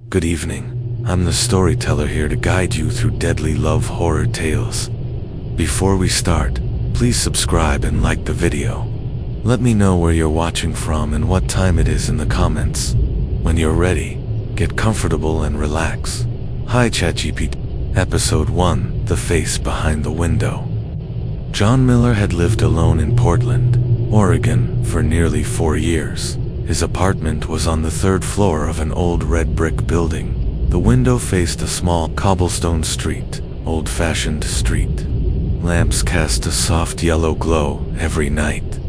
Good evening. I'm the storyteller here to guide you through deadly love horror tales. Before we start, please subscribe and like the video. Let me know where you're watching from and what time it is in the comments. When you're ready, get comfortable and relax. Hi ChatGPT. Episode 1, The Face Behind the Window. John Miller had lived alone in Portland, Oregon, for nearly 4 years. His apartment was on the 3rd floor of an old red brick building. The window faced a small cobblestone street, old-fashioned street. Lamps cast a soft yellow glow every night.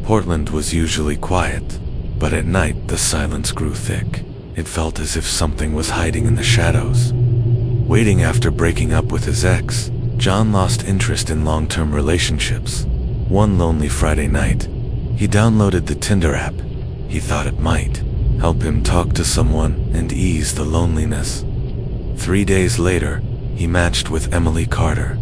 Portland was usually quiet, but at night the silence grew thick. It felt as if something was hiding in the shadows. Waiting after breaking up with his ex, John lost interest in long-term relationships. One lonely Friday night, he downloaded the Tinder app. He thought it might help him talk to someone and ease the loneliness. 3 days later, he matched with Emily Carter.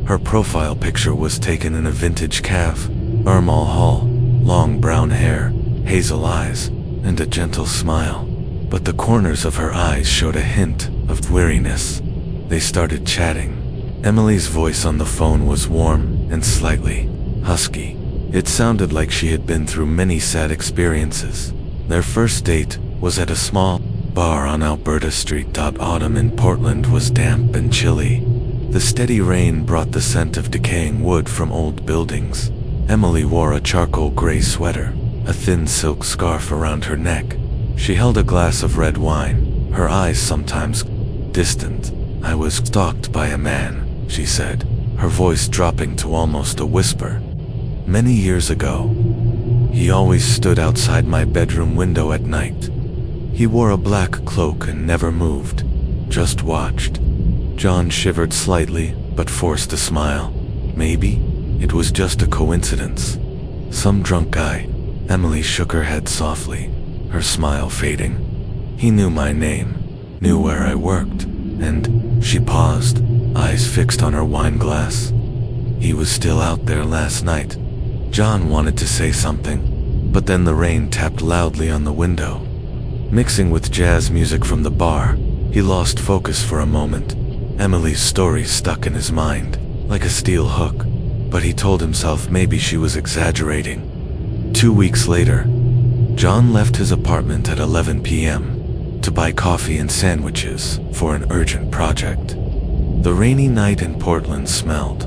Her profile picture was taken in a vintage caf, Irmal Hall, long brown hair, hazel eyes, and a gentle smile. But the corners of her eyes showed a hint of weariness. They started chatting. Emily's voice on the phone was warm and slightly husky. It sounded like she had been through many sad experiences. Their first date was at a small bar on Alberta Street. Autumn in Portland was damp and chilly. The steady rain brought the scent of decaying wood from old buildings. Emily wore a charcoal gray sweater, a thin silk scarf around her neck. She held a glass of red wine, her eyes sometimes distant. "I was stalked by a man," she said, her voice dropping to almost a whisper. "Many years ago. He always stood outside my bedroom window at night. He wore a black cloak and never moved, just watched." John shivered slightly, but forced a smile. Maybe it was just a coincidence. Some drunk guy. Emily shook her head softly, her smile fading. "He knew my name, knew where I worked, and..." She paused, eyes fixed on her wine glass. "He was still out there last night." John wanted to say something, but then the rain tapped loudly on the window. Mixing with jazz music from the bar, he lost focus for a moment. Emily's story stuck in his mind, like a steel hook, but he told himself maybe she was exaggerating. 2 weeks later, John left his apartment at 11 p.m. to buy coffee and sandwiches for an urgent project. The rainy night in Portland smelled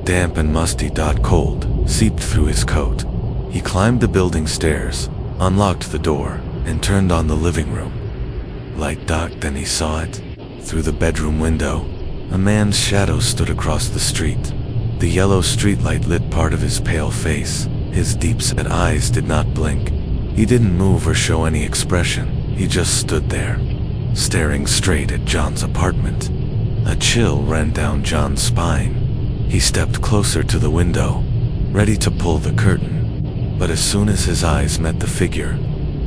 damp and musty. Cold seeped through his coat. He climbed the building stairs, unlocked the door, and turned on the living room light. Then he saw it. Through the bedroom window, a man's shadow stood across the street. The yellow streetlight lit part of his pale face. His deep-set eyes did not blink. He didn't move or show any expression. He just stood there, staring straight at John's apartment. A chill ran down John's spine. He stepped closer to the window, ready to pull the curtain. But as soon as his eyes met the figure,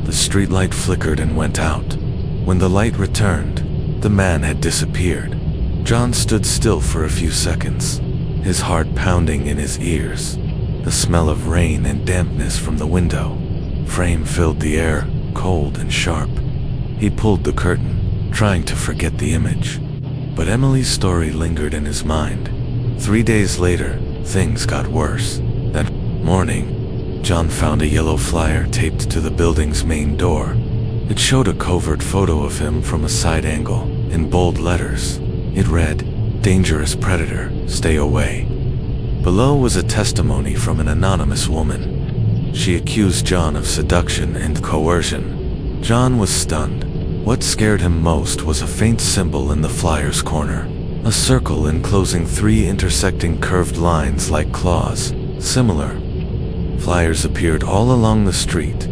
the streetlight flickered and went out. When the light returned, the man had disappeared. John stood still for a few seconds, his heart pounding in his ears. The smell of rain and dampness from the window frame filled the air, cold and sharp. He pulled the curtain, trying to forget the image. But Emily's story lingered in his mind. 3 days later, things got worse. That morning, John found a yellow flyer taped to the building's main door. It showed a covert photo of him from a side angle, in bold letters. It read, "Dangerous predator, stay away." Below was a testimony from an anonymous woman. She accused John of seduction and coercion. John was stunned. What scared him most was a faint symbol in the flyer's corner. A circle enclosing 3 intersecting curved lines like claws. Similar flyers appeared all along the street.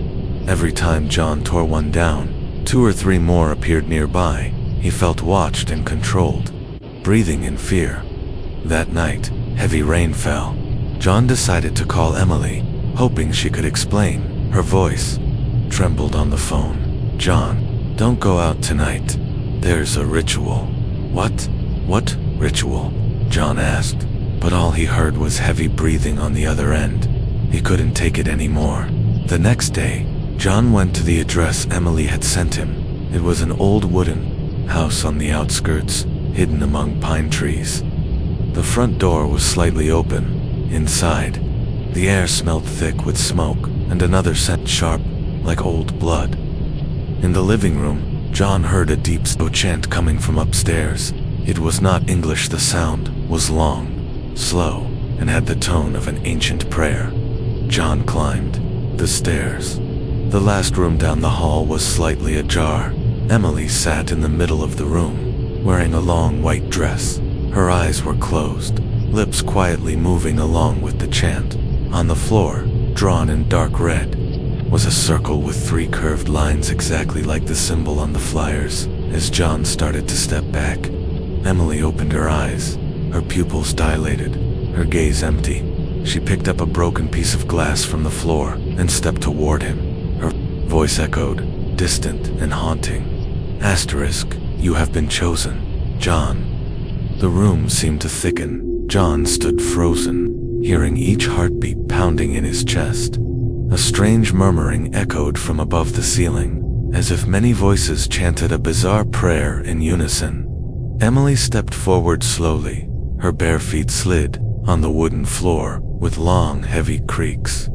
Every time John tore one down, 2 or 3 more appeared nearby. He felt watched and controlled, breathing in fear. That night, heavy rain fell. John decided to call Emily, hoping she could explain. Her voice trembled on the phone. "John, don't go out tonight. There's a ritual." What ritual?" John asked, but all he heard was heavy breathing on the other end. He couldn't take it anymore. The next day, John went to the address Emily had sent him. It was an old wooden house on the outskirts, hidden among pine trees. The front door was slightly open. Inside, the air smelled thick with smoke, and another scent sharp, like old blood. In the living room, John heard a deep chant coming from upstairs. It was not English. The sound was long, slow, and had the tone of an ancient prayer. John climbed the stairs. The last room down the hall was slightly ajar. Emily sat in the middle of the room, wearing a long white dress. Her eyes were closed, lips quietly moving along with the chant. On the floor, drawn in dark red, was a circle with 3 curved lines exactly like the symbol on the flyers. As John started to step back, Emily opened her eyes, her pupils dilated, her gaze empty. She picked up a broken piece of glass from the floor and stepped toward him. Her voice echoed, distant and haunting. Asterisk, you have been chosen, John. The room seemed to thicken. John stood frozen, hearing each heartbeat pounding in his chest. A strange murmuring echoed from above the ceiling, as if many voices chanted a bizarre prayer in unison. Emily stepped forward slowly. Her bare feet slid on the wooden floor with long, heavy creaks.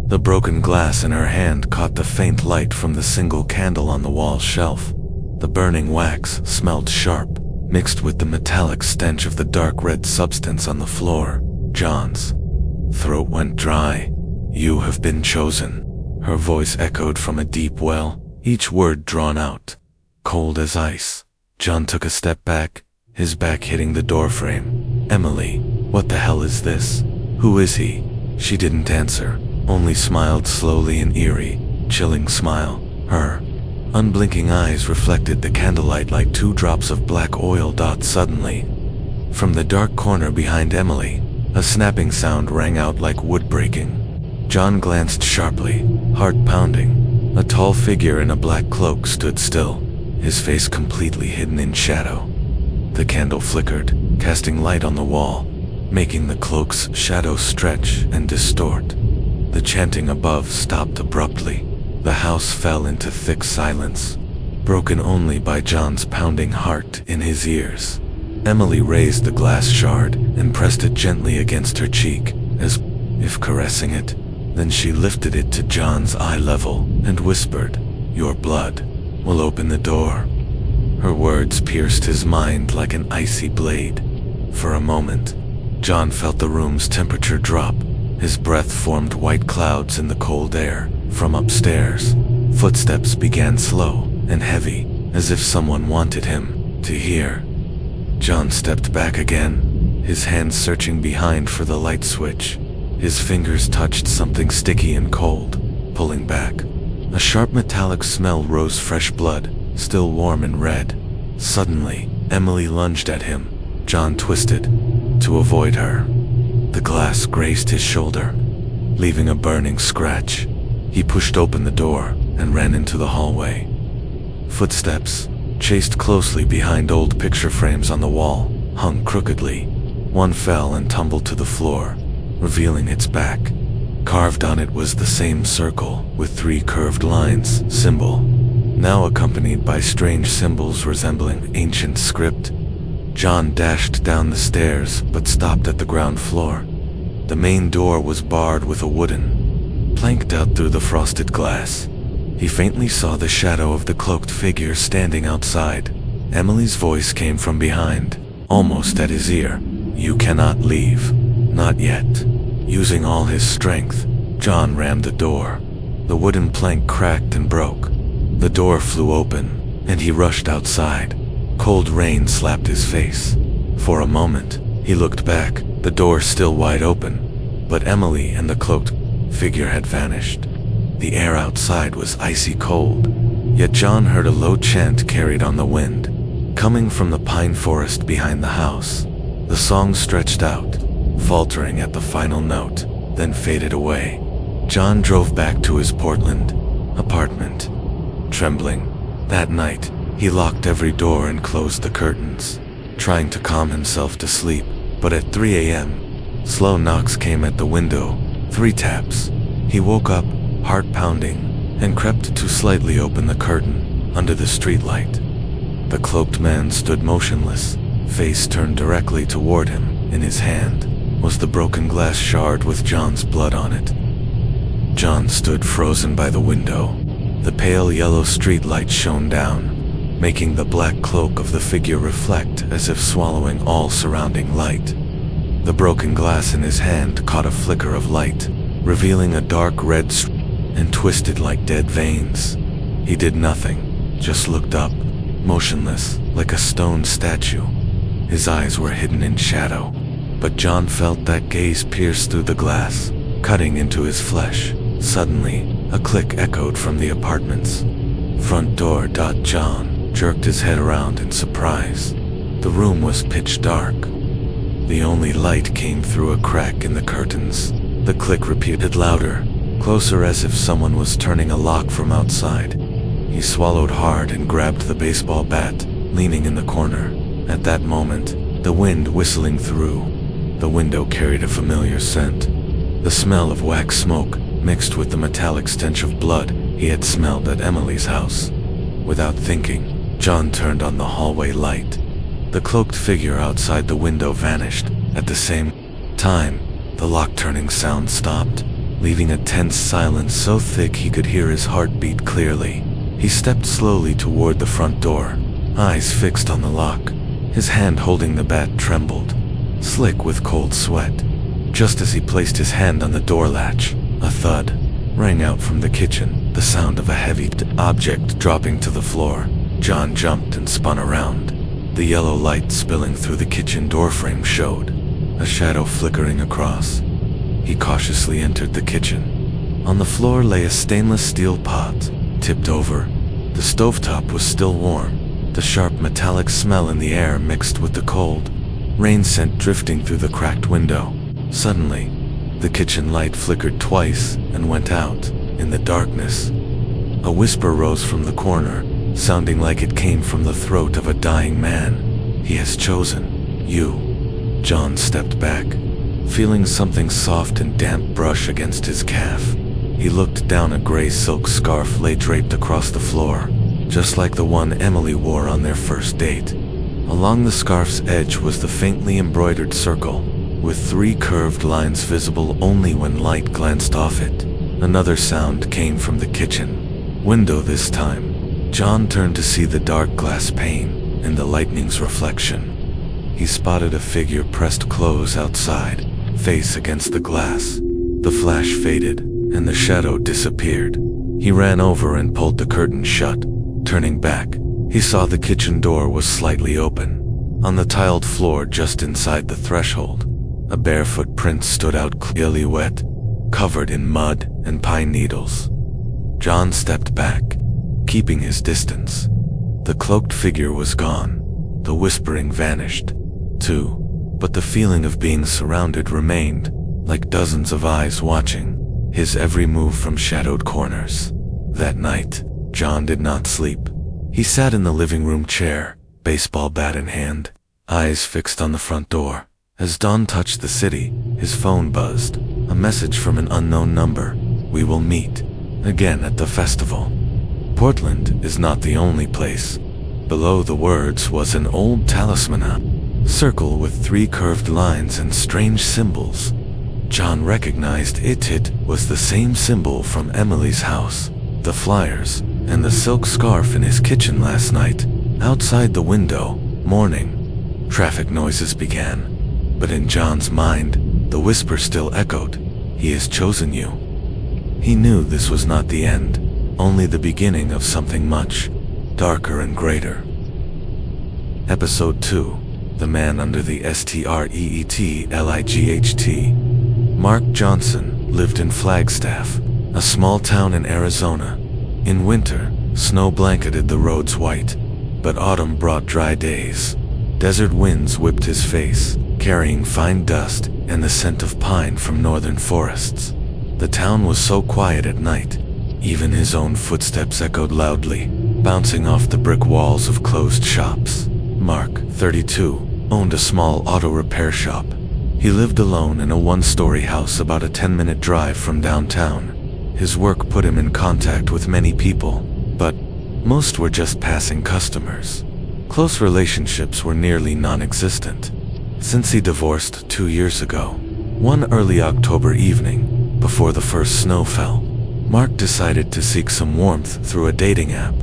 The broken glass in her hand caught the faint light from the single candle on the wall shelf. The burning wax smelled sharp, mixed with the metallic stench of the dark red substance on the floor. John's throat went dry. You have been chosen. Her voice echoed from a deep well, each word drawn out, cold as ice. John took a step back, his back hitting the doorframe. Emily, what the hell is this? Who is he? She didn't answer, only smiled slowly, an eerie, chilling smile. Her unblinking eyes reflected the candlelight like 2 drops of black oil. Suddenly, from the dark corner behind Emily, a snapping sound rang out like wood breaking. John glanced sharply, heart pounding. A tall figure in a black cloak stood still, his face completely hidden in shadow. The candle flickered, casting light on the wall, making the cloak's shadow stretch and distort. The chanting above stopped abruptly. The house fell into thick silence, broken only by John's pounding heart in his ears. Emily raised the glass shard and pressed it gently against her cheek, as if caressing it. Then she lifted it to John's eye level and whispered, "Your blood will open the door." Her words pierced his mind like an icy blade. For a moment, John felt the room's temperature drop. His breath formed white clouds in the cold air. From upstairs, footsteps began slow and heavy, as if someone wanted him to hear. John stepped back again, his hands searching behind for the light switch. His fingers touched something sticky and cold, pulling back. A sharp metallic smell rose, fresh blood, still warm and red. Suddenly, Emily lunged at him. John twisted to avoid her. The glass grazed his shoulder, leaving a burning scratch. He pushed open the door and ran into the hallway. Footsteps chased closely behind old picture frames on the wall, hung crookedly. One fell and tumbled to the floor, revealing its back. Carved on it was the same circle with 3 curved lines, symbol, now accompanied by strange symbols resembling ancient script. John dashed down the stairs but stopped at the ground floor. The main door was barred with a wooden plank out through the frosted glass. He faintly saw the shadow of the cloaked figure standing outside. Emily's voice came from behind, almost at his ear. "You cannot leave. Not yet." Using all his strength, John rammed the door. The wooden plank cracked and broke. The door flew open, and he rushed outside. Cold rain slapped his face. For a moment, he looked back, the door still wide open, but Emily and the cloaked figure had vanished. The air outside was icy cold, yet John heard a low chant carried on the wind, coming from the pine forest behind the house. The song stretched out, faltering at the final note, then faded away. John drove back to his Portland apartment, trembling. That night, he locked every door and closed the curtains, trying to calm himself to sleep. But at 3 a.m., slow knocks came at the window, 3 taps. He woke up, heart pounding, and crept to slightly open the curtain under the streetlight. The cloaked man stood motionless, face turned directly toward him. In his hand was the broken glass shard with John's blood on it. John stood frozen by the window. The pale yellow streetlight shone down, making the black cloak of the figure reflect as if swallowing all surrounding light. The broken glass in his hand caught a flicker of light, revealing a dark red streak and twisted like dead veins. He did nothing, just looked up, motionless, like a stone statue. His eyes were hidden in shadow, but John felt that gaze pierce through the glass, cutting into his flesh. Suddenly, a click echoed from the apartments. Front door. John jerked his head around in surprise. The room was pitch dark. The only light came through a crack in the curtains. The click repeated louder, closer, as if someone was turning a lock from outside. He swallowed hard and grabbed the baseball bat, leaning in the corner. At that moment, the wind whistling through the window carried a familiar scent. The smell of wax smoke mixed with the metallic stench of blood he had smelled at Emily's house. Without thinking, John turned on the hallway light. The cloaked figure outside the window vanished. At the same time, the lock-turning sound stopped, leaving a tense silence so thick he could hear his heartbeat clearly. He stepped slowly toward the front door, eyes fixed on the lock. His hand holding the bat trembled, slick with cold sweat. Just as he placed his hand on the door latch, a thud rang out from the kitchen, the sound of a heavy object dropping to the floor. John jumped and spun around. The yellow light spilling through the kitchen doorframe showed, a shadow flickering across. He cautiously entered the kitchen. On the floor lay a stainless steel pot, tipped over. The stovetop was still warm, the sharp metallic smell in the air mixed with the cold rain scent drifting through the cracked window. Suddenly, the kitchen light flickered twice and went out. In the darkness, a whisper rose from the corner, sounding like it came from the throat of a dying man. "He has chosen you." John stepped back, feeling something soft and damp brush against his calf. He looked down. A gray silk scarf lay draped across the floor, just like the one Emily wore on their first date. Along the scarf's edge was the faintly embroidered circle, with 3 curved lines visible only when light glanced off it. Another sound came from the kitchen window this time. John turned to see the dark glass pane and the lightning's reflection. He spotted a figure pressed close outside, face against the glass. The flash faded, and the shadow disappeared. He ran over and pulled the curtain shut. Turning back, he saw the kitchen door was slightly open. On the tiled floor just inside the threshold, a barefoot print stood out clearly wet, covered in mud and pine needles. John stepped back, keeping his distance. The cloaked figure was gone. The whispering vanished, too, but the feeling of being surrounded remained, like dozens of eyes watching his every move from shadowed corners. That night, John did not sleep. He sat in the living room chair, baseball bat in hand, eyes fixed on the front door. As dawn touched the city, his phone buzzed, a message from an unknown number. "We will meet again at the festival." Portland is not the only place. Below the words was an old talisman, circle with 3 curved lines and strange symbols. John recognized it. It was the same symbol from Emily's house, the flyers, and the silk scarf in his kitchen last night. Outside the window, morning. Traffic noises began, but in John's mind, the whisper still echoed. "He has chosen you." He knew this was not the end, only the beginning of something much darker and greater. Episode 2. The Man Under the Streetlight. Mark Johnson lived in Flagstaff, a small town in Arizona. In winter, snow blanketed the roads white, but autumn brought dry days. Desert winds whipped his face, carrying fine dust and the scent of pine from northern forests. The town was so quiet at night, even his own footsteps echoed loudly, bouncing off the brick walls of closed shops. Mark, 32, owned a small auto repair shop. He lived alone in a 1-story house about a 10-minute drive from downtown. His work put him in contact with many people, but most were just passing customers. Close relationships were nearly non-existent. Since he divorced 2 years ago, one early October evening, before the first snow fell, Mark decided to seek some warmth through a dating app.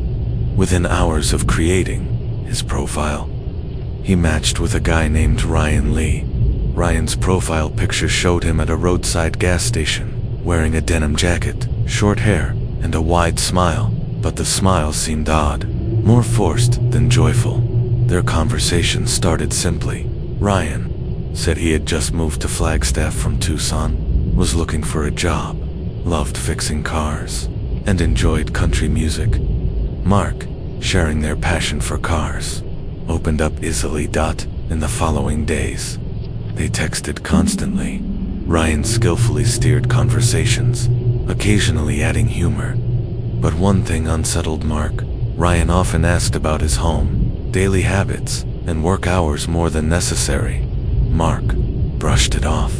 Within hours of creating his profile, he matched with a guy named Ryan Lee. Ryan's profile picture showed him at a roadside gas station, wearing a denim jacket, short hair, and a wide smile, but the smile seemed odd, more forced than joyful. Their conversation started simply. Ryan said he had just moved to Flagstaff from Tucson, was looking for a job, loved fixing cars, and enjoyed country music. Mark, sharing their passion for cars, opened up easily. In the following days, they texted constantly. Ryan skillfully steered conversations, occasionally adding humor. But one thing unsettled Mark. Ryan often asked about his home, daily habits, and work hours more than necessary. Mark brushed it off,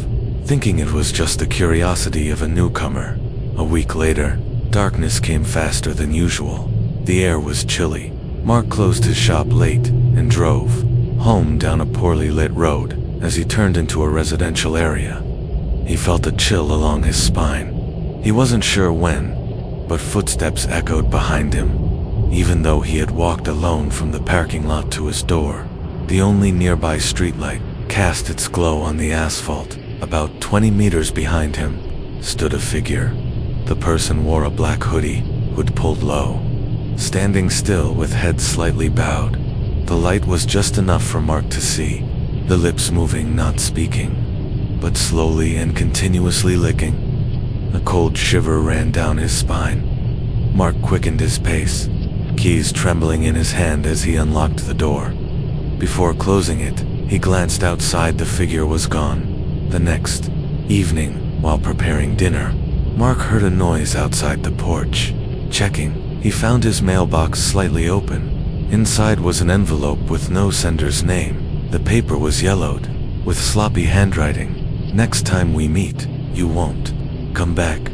thinking it was just the curiosity of a newcomer. A week later, darkness came faster than usual. The air was chilly. Mark closed his shop late and drove home down a poorly lit road. As he turned into a residential area, he felt a chill along his spine. He wasn't sure when, but footsteps echoed behind him. Even though he had walked alone from the parking lot to his door, the only nearby streetlight cast its glow on the asphalt. About 20 meters behind him stood a figure. The person wore a black hoodie, hood pulled low, standing still with head slightly bowed. The light was just enough for Mark to see, the lips moving, not speaking, but slowly and continuously licking. A cold shiver ran down his spine. Mark quickened his pace, keys trembling in his hand as he unlocked the door. Before closing it, he glanced outside. The figure was gone. The next evening, while preparing dinner, Mark heard a noise outside the porch. Checking, he found his mailbox slightly open. Inside was an envelope with no sender's name. The paper was yellowed, with sloppy handwriting. "Next time we meet, you won't come back."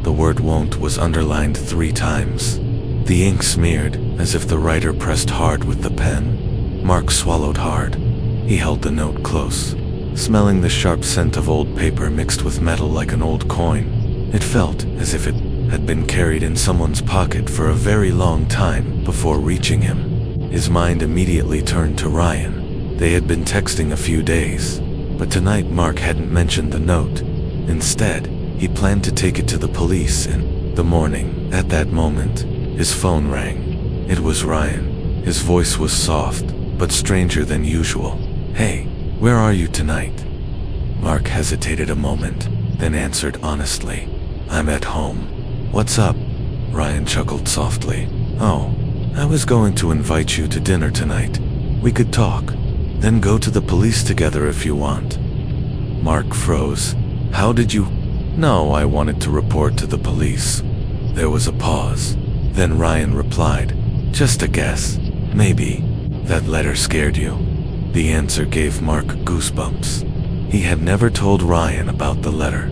The word "won't" was underlined 3 times. The ink smeared, as if the writer pressed hard with the pen. Mark swallowed hard. He held the note close, smelling the sharp scent of old paper mixed with metal like an old coin. It felt as if it had been carried in someone's pocket for a very long time before reaching him. His mind immediately turned to Ryan. They had been texting a few days, but tonight Mark hadn't mentioned the note. Instead, he planned to take it to the police in the morning. At that moment, his phone rang. It was Ryan. His voice was soft, but stranger than usual. "Hey, where are you tonight?" Mark hesitated a moment, then answered honestly, "I'm at home." "What's up?" Ryan chuckled softly. "Oh, I was going to invite you to dinner tonight. We could talk, then go to the police together if you want." Mark froze. "How did you know I wanted to report to the police?" There was a pause. Then Ryan replied, "Just a guess. Maybe that letter scared you." The answer gave Mark goosebumps. He had never told Ryan about the letter.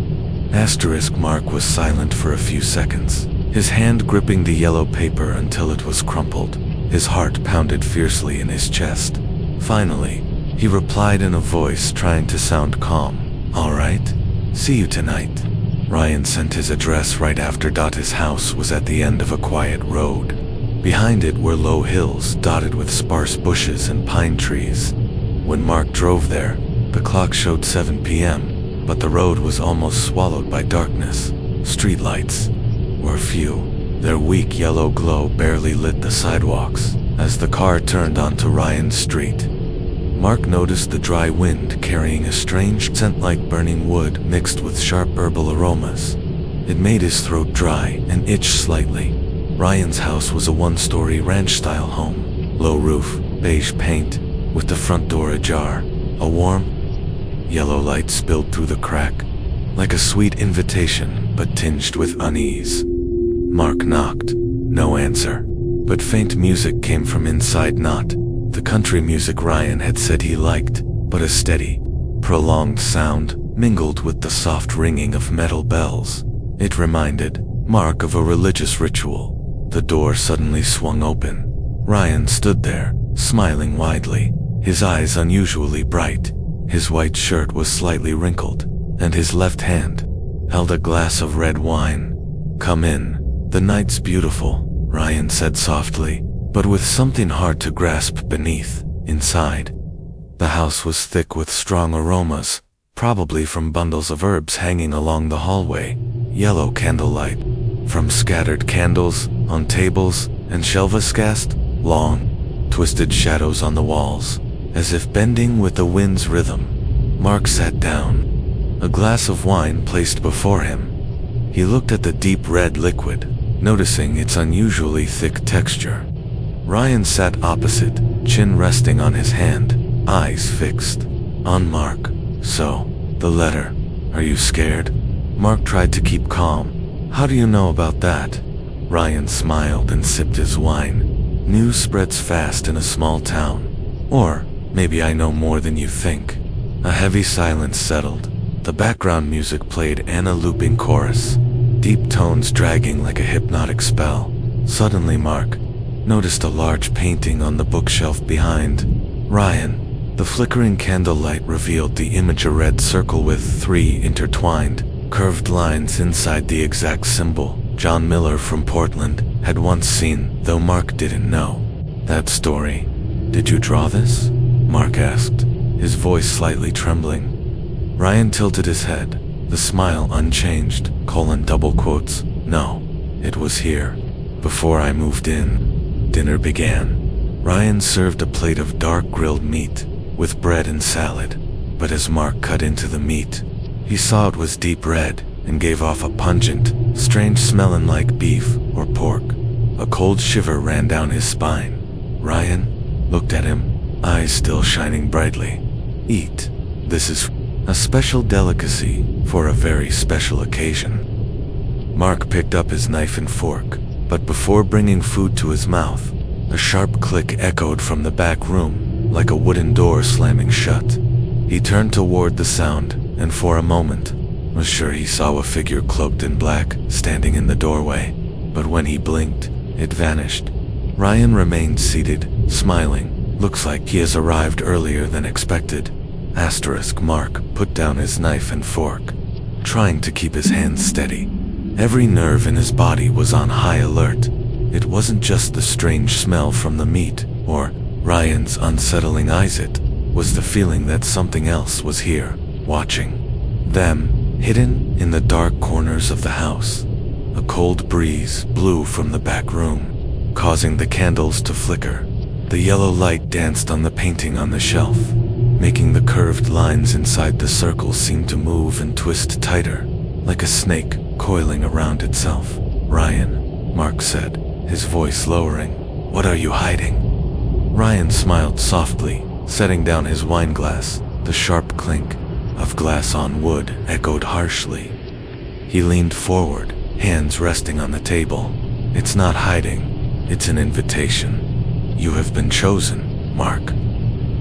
Mark was silent for a few seconds, his hand gripping the yellow paper until it was crumpled. His heart pounded fiercely in his chest. Finally, he replied in a voice trying to sound calm, "All right, see you tonight." Ryan sent his address right after. His house was at the end of a quiet road. Behind it were low hills dotted with sparse bushes and pine trees. When Mark drove there, the clock showed 7 p.m., but the road was almost swallowed by darkness. Streetlights were few. Their weak yellow glow barely lit the sidewalks. As the car turned onto Ryan's street, Mark noticed the dry wind carrying a strange scent like burning wood mixed with sharp herbal aromas. It made his throat dry and itch slightly. Ryan's house was a one-story ranch-style home. Low roof, beige paint, with the front door ajar. A warm, yellow light spilled through the crack, like a sweet invitation, but tinged with unease. Mark knocked. No answer. But faint music came from inside. Not the country music Ryan had said he liked, but a steady, prolonged sound, mingled with the soft ringing of metal bells. It reminded Mark of a religious ritual. The door suddenly swung open. Ryan stood there, smiling widely, his eyes unusually bright. His white shirt was slightly wrinkled, and his left hand held a glass of red wine. "Come in. The night's beautiful," Ryan said softly, but with something hard to grasp beneath. Inside, the house was thick with strong aromas, probably from bundles of herbs hanging along the hallway. Yellow candlelight from scattered candles on tables, and shelves cast long, twisted shadows on the walls, as if bending with the wind's rhythm. Mark sat down, a glass of wine placed before him. He looked at the deep red liquid, noticing its unusually thick texture. Ryan sat opposite, chin resting on his hand, eyes fixed on Mark. "So, the letter. Are you scared?" Mark tried to keep calm. "How do you know about that?" Ryan smiled and sipped his wine. "News spreads fast in a small town. Or, maybe I know more than you think." A heavy silence settled. The background music played and a looping chorus, deep tones dragging like a hypnotic spell. Suddenly Mark noticed a large painting on the bookshelf behind Ryan. The flickering candlelight revealed the image, a red circle with 3 intertwined, curved lines inside the exact symbol John Miller from Portland had once seen, though Mark didn't know that story. "Did you draw this?" Mark asked, his voice slightly trembling. Ryan tilted his head, the smile unchanged, double quotes. "No, it was here, before I moved in." Dinner began. Ryan served a plate of dark grilled meat, with bread and salad, but as Mark cut into the meat, he saw it was deep red and gave off a pungent, strange smelling like beef or pork. A cold shiver ran down his spine. Ryan looked at him, eyes still shining brightly. "Eat. This is a special delicacy for a very special occasion." Mark picked up his knife and fork, but before bringing food to his mouth, a sharp click echoed from the back room, like a wooden door slamming shut. He turned toward the sound, and for a moment was sure he saw a figure cloaked in black standing in the doorway, but when he blinked, it vanished. Ryan remained seated, smiling. "Looks like he has arrived earlier than expected." Mark put down his knife and fork, trying to keep his hands steady. Every nerve in his body was on high alert. It wasn't just the strange smell from the meat, or Ryan's unsettling eyes. It was the feeling that something else was here, watching them, hidden in the dark corners of the house. A cold breeze blew from the back room, causing the candles to flicker. The yellow light danced on the painting on the shelf, making the curved lines inside the circle seem to move and twist tighter, like a snake coiling around itself. "Ryan," Mark said, his voice lowering. "What are you hiding?" Ryan smiled softly, setting down his wine glass. The sharp clink of glass on wood echoed harshly. He leaned forward, hands resting on the table. "It's not hiding, it's an invitation. You have been chosen, Mark."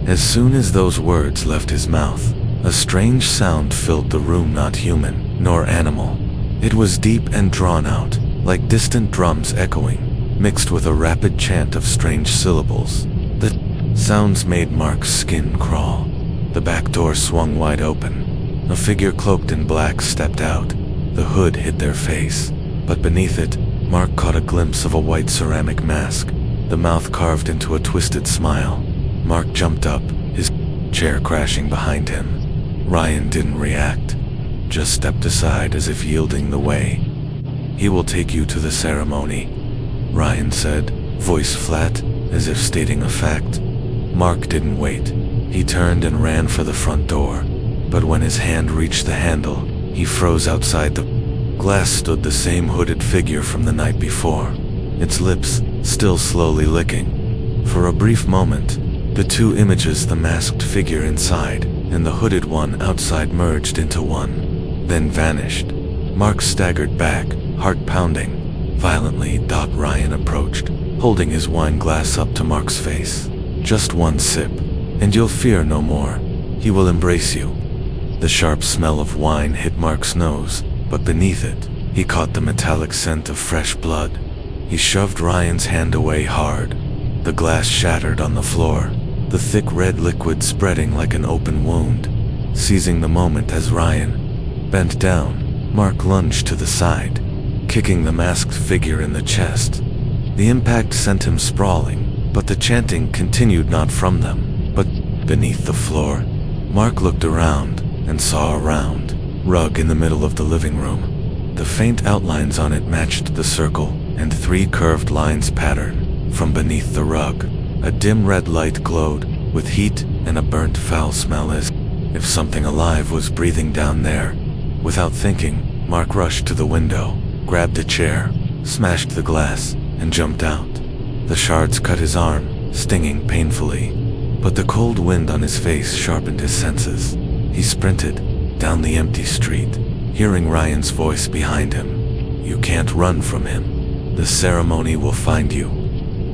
As soon as those words left his mouth, a strange sound filled the room, not human, nor animal. It was deep and drawn out, like distant drums echoing, mixed with a rapid chant of strange syllables. The sounds made Mark's skin crawl. The back door swung wide open. A figure cloaked in black stepped out. The hood hid their face, but beneath it, Mark caught a glimpse of a white ceramic mask, the mouth carved into a twisted smile. Mark jumped up, his chair crashing behind him. Ryan didn't react, just stepped aside as if yielding the way. "He will take you to the ceremony," Ryan said, voice flat, as if stating a fact. Mark didn't wait. He turned and ran for the front door, but when his hand reached the handle, he froze. Outside the glass stood the same hooded figure from the night before, its lips still slowly licking. For a brief moment, the two images, the masked figure inside and the hooded one outside, merged into one, then vanished. Mark staggered back, heart pounding violently. Ryan approached, holding his wine glass up to Mark's face. "Just one sip, and you'll fear no more. He will embrace you." The sharp smell of wine hit Mark's nose, but beneath it, he caught the metallic scent of fresh blood. He shoved Ryan's hand away hard. The glass shattered on the floor, the thick red liquid spreading like an open wound. Seizing the moment as Ryan bent down, Mark lunged to the side, kicking the masked figure in the chest. The impact sent him sprawling, but the chanting continued not from them, but beneath the floor. Mark looked around and saw a round rug in the middle of the living room. The faint outlines on it matched the circle and 3 curved lines pattern. From beneath the rug, a dim red light glowed, with heat and a burnt foul smell as if something alive was breathing down there. Without thinking, Mark rushed to the window, grabbed a chair, smashed the glass, and jumped out. The shards cut his arm, stinging painfully, but the cold wind on his face sharpened his senses. He sprinted down the empty street, hearing Ryan's voice behind him. "You can't run from him. The ceremony will find you."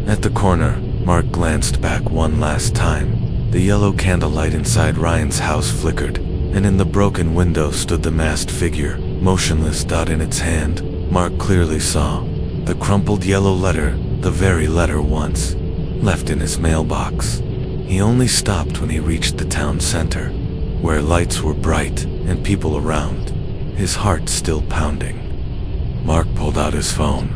At the corner, Mark glanced back one last time. The yellow candlelight inside Ryan's house flickered, and in the broken window stood the masked figure, motionless. In its hand, Mark clearly saw the crumpled yellow letter, the very letter once left in his mailbox. He only stopped when he reached the town center, where lights were bright and people around, his heart still pounding. Mark pulled out his phone.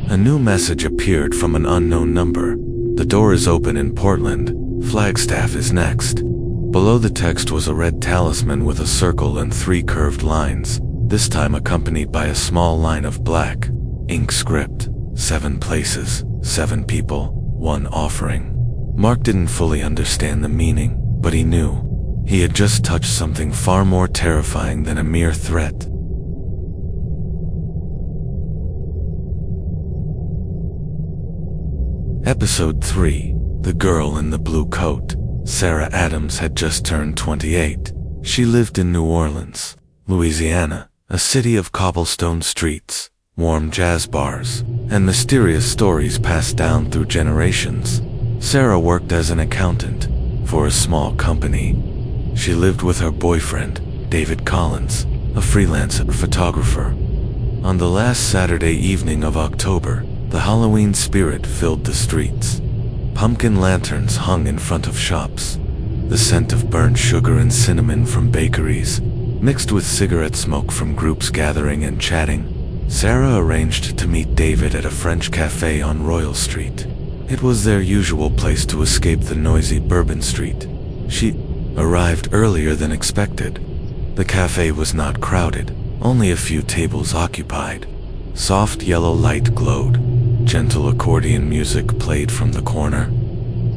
A new message appeared from an unknown number. "The door is open in Portland. Flagstaff is next." Below the text was a red talisman with a circle and 3 curved lines, this time accompanied by a small line of black ink script. 7 places, 7 people, 1 offering. Mark didn't fully understand the meaning, but he knew he had just touched something far more terrifying than a mere threat. Episode 3. The Girl in the Blue Coat. Sarah Adams had just turned 28. She lived in New Orleans, Louisiana, a city of cobblestone streets, warm jazz bars, and mysterious stories passed down through generations. Sarah worked as an accountant for a small company. She lived with her boyfriend, David Collins, a freelance photographer. On the last Saturday evening of October, the Halloween spirit filled the streets. Pumpkin lanterns hung in front of shops. The scent of burnt sugar and cinnamon from bakeries, mixed with cigarette smoke from groups gathering and chatting. Sarah arranged to meet David at a French cafe on Royal Street. It was their usual place to escape the noisy Bourbon Street. She arrived earlier than expected. The cafe was not crowded, only a few tables occupied. Soft yellow light glowed. Gentle accordion music played from the corner.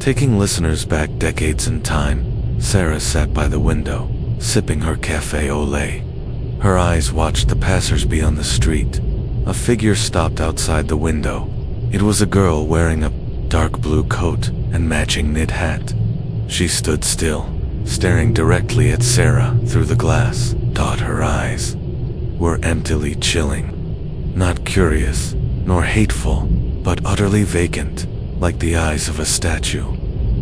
Taking listeners back decades in time, Sarah sat by the window, sipping her café au lait. Her eyes watched the passers-by on the street. A figure stopped outside the window. It was a girl wearing a dark blue coat and matching knit hat. She stood still, staring directly at Sarah through the glass. Her eyes were emptily chilling. Not curious, nor hateful, but utterly vacant, like the eyes of a statue.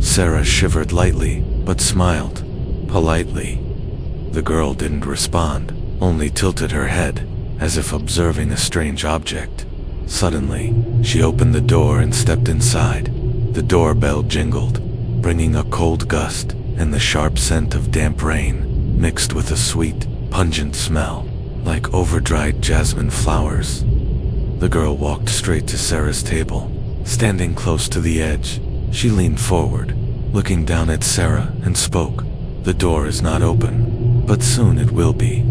Sarah shivered lightly, but smiled politely. The girl didn't respond, only tilted her head, as if observing a strange object. Suddenly, she opened the door and stepped inside. The doorbell jingled, bringing a cold gust and the sharp scent of damp rain, mixed with a sweet, pungent smell, like over-dried jasmine flowers. The girl walked straight to Sarah's table. Standing close to the edge, she leaned forward, looking down at Sarah, and spoke. "The door is not open, but soon it will be."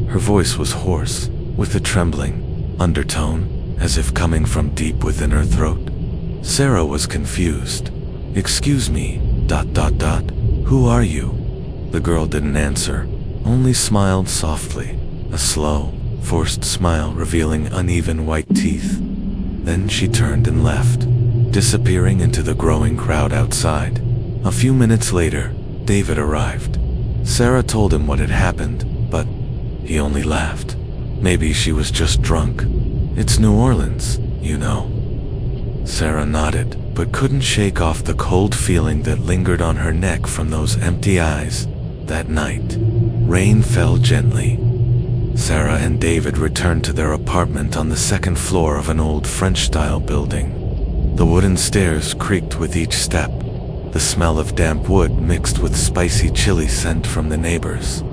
Her voice was hoarse, with a trembling undertone, as if coming from deep within her throat. Sarah was confused. "Excuse me, ... Who are you?" The girl didn't answer, only smiled softly, a slow, forced smile revealing uneven white teeth. Then she turned and left, disappearing into the growing crowd outside. A few minutes later, David arrived. Sarah told him what had happened, but he only laughed. Maybe she was just drunk. "It's New Orleans, you know." Sarah nodded, but couldn't shake off the cold feeling that lingered on her neck from those empty eyes. That night, rain fell gently. Sarah and David returned to their apartment on the second floor of an old French-style building. The wooden stairs creaked with each step. The smell of damp wood mixed with spicy chili scent from the neighbors'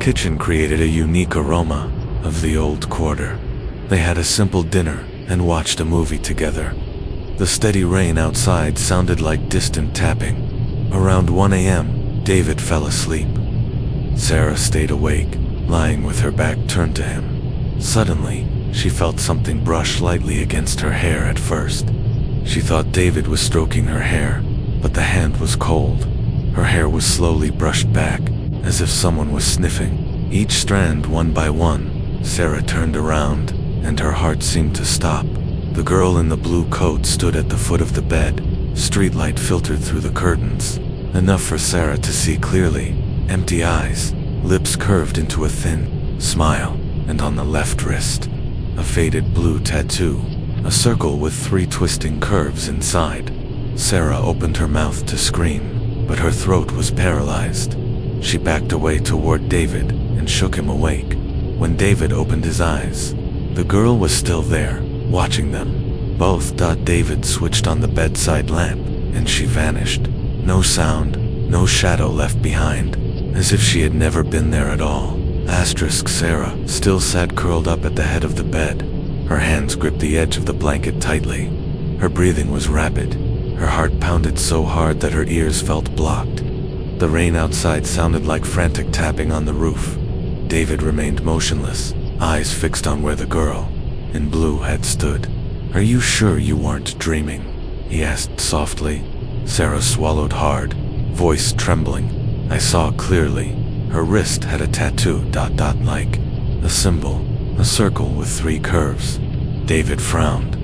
kitchen created a unique aroma of the old quarter. They had a simple dinner and watched a movie together. The steady rain outside sounded like distant tapping. Around 1 a.m., David fell asleep. Sarah stayed awake, lying with her back turned to him. Suddenly, she felt something brush lightly against her hair at first. She thought David was stroking her hair, but the hand was cold. Her hair was slowly brushed back, as if someone was sniffing each strand one by one. Sarah turned around, and her heart seemed to stop. The girl in the blue coat stood at the foot of the bed. Streetlight filtered through the curtains, enough for Sarah to see clearly. Empty eyes, lips curved into a thin smile, and on the left wrist, a faded blue tattoo, a circle with 3 twisting curves inside. Sarah opened her mouth to scream, but her throat was paralyzed. She backed away toward David and shook him awake. When David opened his eyes, the girl was still there, watching them. Both. David switched on the bedside lamp, and she vanished. No sound, no shadow left behind, as if she had never been there at all. Sarah still sat curled up at the head of the bed. Her hands gripped the edge of the blanket tightly. Her breathing was rapid. Her heart pounded so hard that her ears felt blocked. The rain outside sounded like frantic tapping on the roof. David remained motionless, eyes fixed on where the girl in blue had stood. "Are you sure you weren't dreaming?" he asked softly. Sarah swallowed hard, voice trembling. "I saw clearly. Her wrist had a tattoo, like a symbol, a circle with 3 curves." David frowned.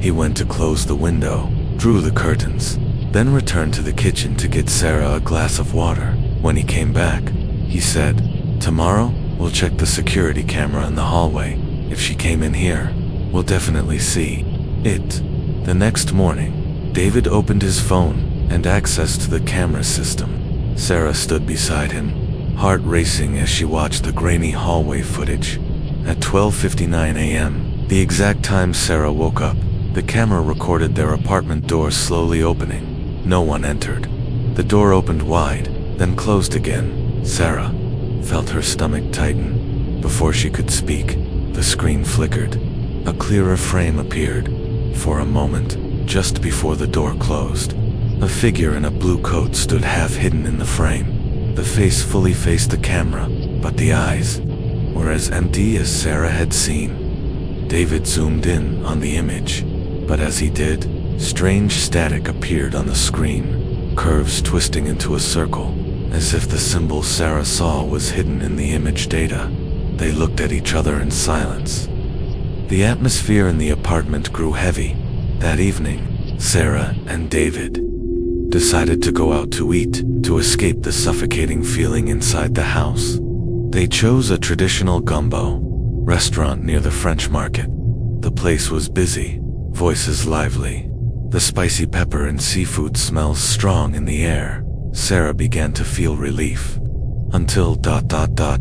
He went to close the window, drew the curtains, then returned to the kitchen to get Sarah a glass of water. When he came back, he said, "Tomorrow, we'll check the security camera in the hallway. If she came in here, we'll definitely see it." The next morning, David opened his phone and accessed the camera system. Sarah stood beside him, heart racing as she watched the grainy hallway footage. At 12:59 a.m., the exact time Sarah woke up, the camera recorded their apartment door slowly opening. No one entered. The door opened wide, then closed again. Sarah felt her stomach tighten. Before she could speak, the screen flickered. A clearer frame appeared. For a moment, just before the door closed, a figure in a blue coat stood half hidden in the frame. The face fully faced the camera, but the eyes were as empty as Sarah had seen. David zoomed in on the image, but as he did, strange static appeared on the screen, curves twisting into a circle, as if the symbol Sarah saw was hidden in the image data. They looked at each other in silence. The atmosphere in the apartment grew heavy. That evening, Sarah and David decided to go out to eat, to escape the suffocating feeling inside the house. They chose a traditional gumbo restaurant near the French market. The place was busy, voices lively. The spicy pepper and seafood smells strong in the air. Sarah began to feel relief. Until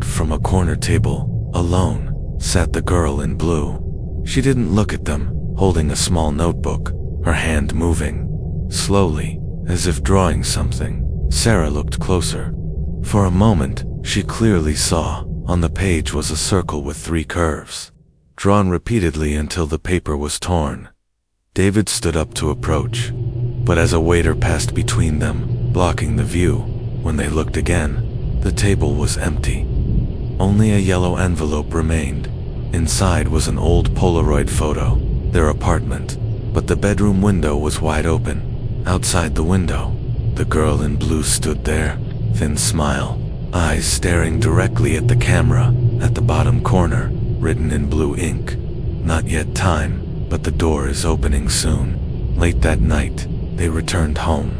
from a corner table, alone, sat the girl in blue. She didn't look at them, holding a small notebook, her hand moving slowly, as if drawing something. Sarah looked closer. For a moment, she clearly saw, on the page was a circle with 3 curves, drawn repeatedly until the paper was torn. David stood up to approach, but as a waiter passed between them, blocking the view, when they looked again, the table was empty. Only a yellow envelope remained. Inside was an old Polaroid photo, their apartment, but the bedroom window was wide open. Outside the window, the girl in blue stood there, thin smile, eyes staring directly at the camera. At the bottom corner, written in blue ink, "Not yet time, but the door is opening soon." Late that night, they returned home.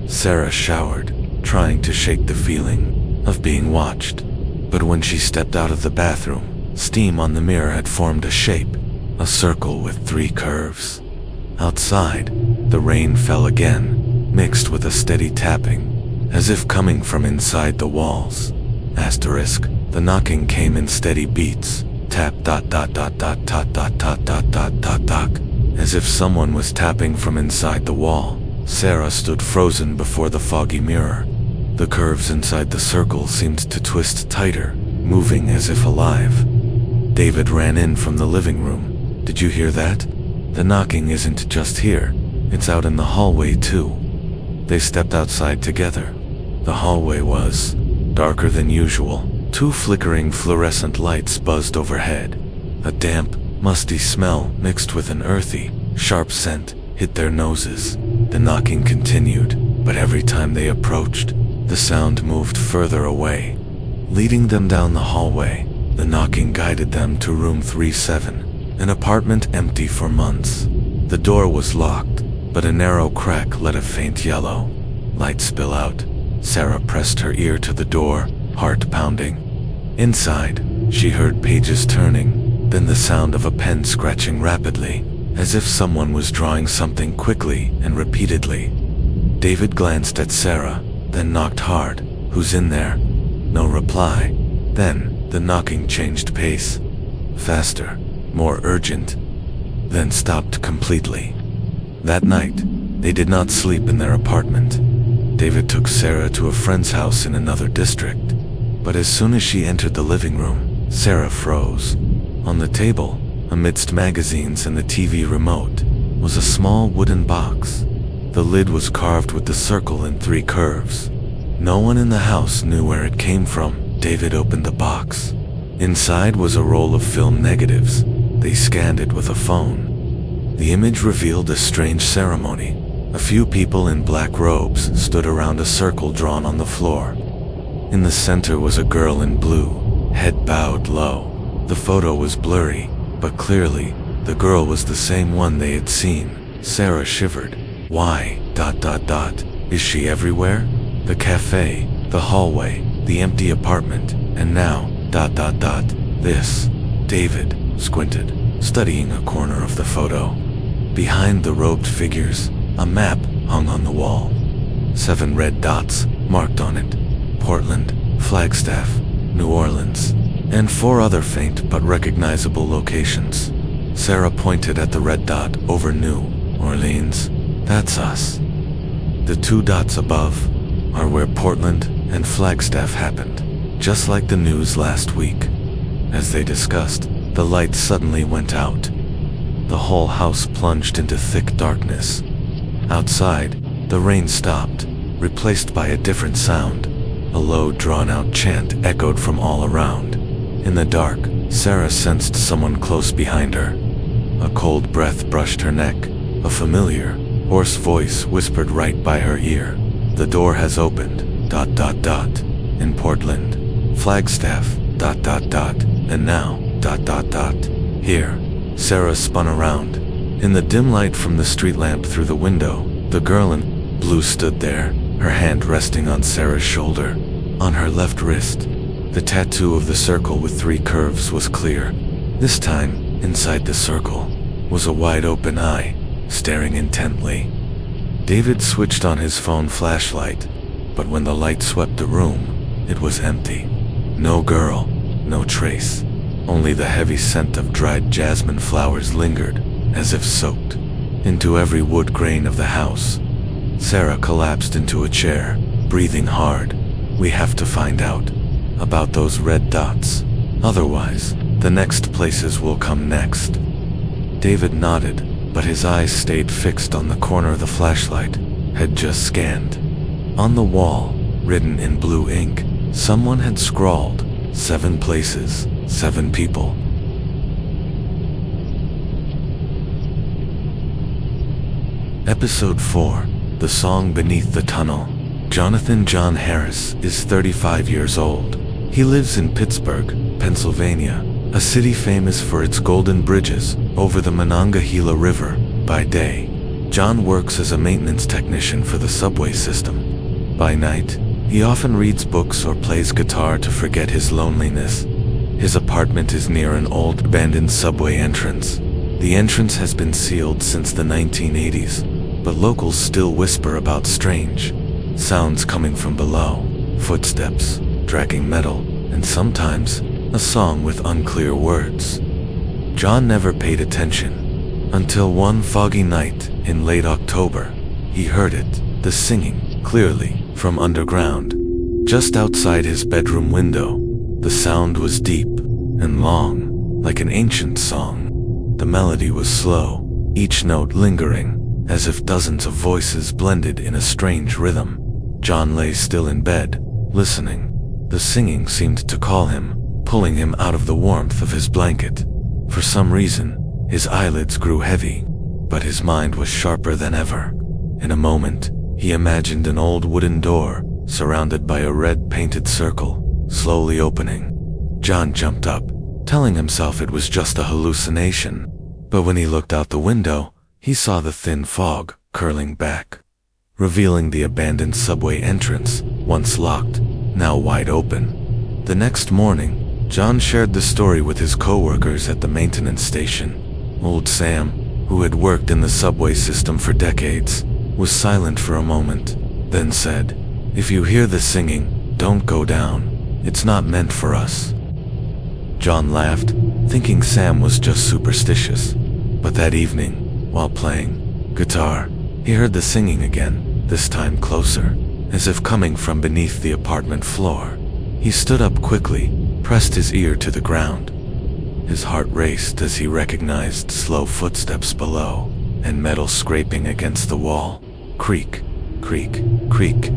Sarah showered, trying to shake the feeling of being watched. But when she stepped out of the bathroom, steam on the mirror had formed a shape, a circle with 3 curves. Outside, the rain fell again, mixed with a steady tapping, as if coming from inside the walls. The knocking came in steady beats. Tap ... as if someone was tapping from inside the wall. Sarah stood frozen before the foggy mirror. The curves inside the circle seemed to twist tighter, moving as if alive. David ran in from the living room. "Did you hear that? The knocking isn't just here, it's out in the hallway too." They stepped outside together. The hallway was darker than usual. 2 flickering fluorescent lights buzzed overhead. A damp, musty smell mixed with an earthy, sharp scent hit their noses. The knocking continued, but every time they approached, the sound moved further away. Leading them down the hallway, the knocking guided them to room 37, an apartment empty for months. The door was locked, but a narrow crack let a faint yellow light spill out. Sarah pressed her ear to the door, heart pounding. Inside, she heard pages turning, then the sound of a pen scratching rapidly, as if someone was drawing something quickly and repeatedly. David glanced at Sarah, then knocked hard. "Who's in there?" No reply. Then, the knocking changed pace. Faster, more urgent, then stopped completely. That night, they did not sleep in their apartment. David took Sarah to a friend's house in another district, but as soon as she entered the living room, Sarah froze. On the table, amidst magazines and the TV remote, was a small wooden box. The lid was carved with the circle in 3 curves. No one in the house knew where it came from. David opened the box. Inside was a roll of film negatives. They scanned it with a phone. The image revealed a strange ceremony. A few people in black robes stood around a circle drawn on the floor. In the center was a girl in blue, head bowed low. The photo was blurry, but clearly, the girl was the same one they had seen. Sarah shivered. Why, ... Is she everywhere? The cafe, the hallway, the empty apartment, and now, ... This. David squinted, studying a corner of the photo. Behind the robed figures, a map hung on the wall. 7 red dots marked on it: Portland, Flagstaff, New Orleans, and 4 other faint but recognizable locations. Sarah pointed at the red dot over New Orleans. "That's us." The 2 dots above are where Portland and Flagstaff happened, just like the news last week. As they discussed, the lights suddenly went out. The whole house plunged into thick darkness. Outside, the rain stopped, replaced by a different sound. A low, drawn-out chant echoed from all around. In the dark, Sarah sensed someone close behind her. A cold breath brushed her neck. A familiar, hoarse voice whispered right by her ear. "The door has opened, ... in Portland, Flagstaff, ... and now, ... here." Sarah spun around. In the dim light from the street lamp through the window, the girl in blue stood there, her hand resting on Sarah's shoulder. On her left wrist, the tattoo of the circle with 3 curves was clear. This time, inside the circle, was a wide-open eye, staring intently. David switched on his phone flashlight, but when the light swept the room, it was empty. No girl, no trace. Only the heavy scent of dried jasmine flowers lingered, as if soaked into every wood grain of the house. Sarah collapsed into a chair, breathing hard. "We have to find out about those red dots. Otherwise, the next places will come next." David nodded, but his eyes stayed fixed on the corner the flashlight had just scanned. On the wall, written in blue ink, someone had scrawled, 7 places, 7 people. Episode 4, The Song Beneath the Tunnel. Jonathan John Harris is 35 years old. He lives in Pittsburgh, Pennsylvania, a city famous for its golden bridges over the Monongahela River. By day, John works as a maintenance technician for the subway system. By night, he often reads books or plays guitar to forget his loneliness. His apartment is near an old abandoned subway entrance. The entrance has been sealed since the 1980s, but locals still whisper about strange sounds coming from below, footsteps, dragging metal, and sometimes a song with unclear words. John never paid attention. Until one foggy night in late October, he heard it, the singing, clearly, from underground. Just outside his bedroom window, the sound was deep and long, like an ancient song. The melody was slow, each note lingering, as if dozens of voices blended in a strange rhythm. John lay still in bed, listening. The singing seemed to call him, pulling him out of the warmth of his blanket. For some reason, his eyelids grew heavy, but his mind was sharper than ever. In a moment, he imagined an old wooden door, surrounded by a red-painted circle, slowly opening. John jumped up, telling himself it was just a hallucination. But when he looked out the window, he saw the thin fog curling back, revealing the abandoned subway entrance, once locked, now wide open. The next morning, John shared the story with his co-workers at the maintenance station. Old Sam, who had worked in the subway system for decades, was silent for a moment, then said, "If you hear the singing, don't go down. It's not meant for us." John laughed, thinking Sam was just superstitious. But that evening, while playing guitar, he heard the singing again, this time closer, as if coming from beneath the apartment floor. He stood up quickly, pressed his ear to the ground. His heart raced as he recognized slow footsteps below, and metal scraping against the wall. Creak, creak, creak.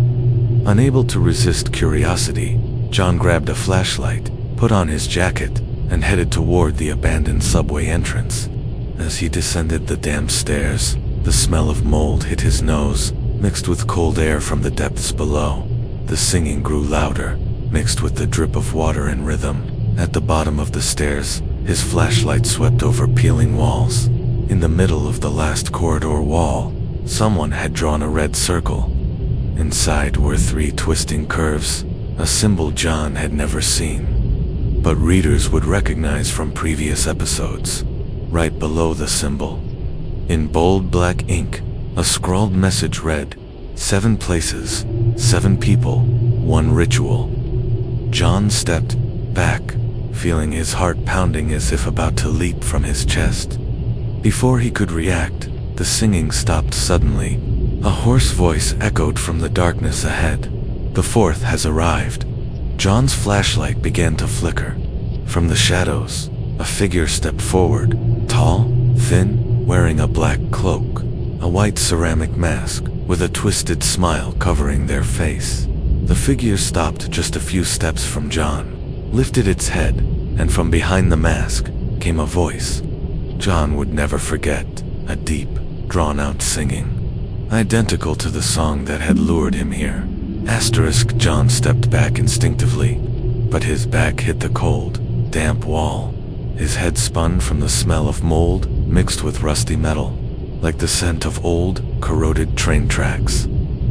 Unable to resist curiosity, John grabbed a flashlight, put on his jacket, and headed toward the abandoned subway entrance. As he descended the damp stairs, the smell of mold hit his nose, mixed with cold air from the depths below. The singing grew louder, mixed with the drip of water and rhythm. At the bottom of the stairs, his flashlight swept over peeling walls. In the middle of the last corridor wall, someone had drawn a red circle. Inside were 3 twisting curves, a symbol John had never seen, but readers would recognize from previous episodes. Right below the symbol, in bold black ink, a scrawled message read, 7 places, 7 people, 1 ritual. John stepped back, feeling his heart pounding as if about to leap from his chest. Before he could react, the singing stopped suddenly. A hoarse voice echoed from the darkness ahead. "The 4th has arrived." John's flashlight began to flicker. From the shadows, a figure stepped forward, tall, thin, wearing a black cloak, a white ceramic mask, with a twisted smile covering their face. The figure stopped just a few steps from John, lifted its head, and from behind the mask came a voice John would never forget, a deep, drawn-out singing, identical to the song that had lured him here. John stepped back instinctively, but his back hit the cold, damp wall. His head spun from the smell of mold mixed with rusty metal, like the scent of old, corroded train tracks.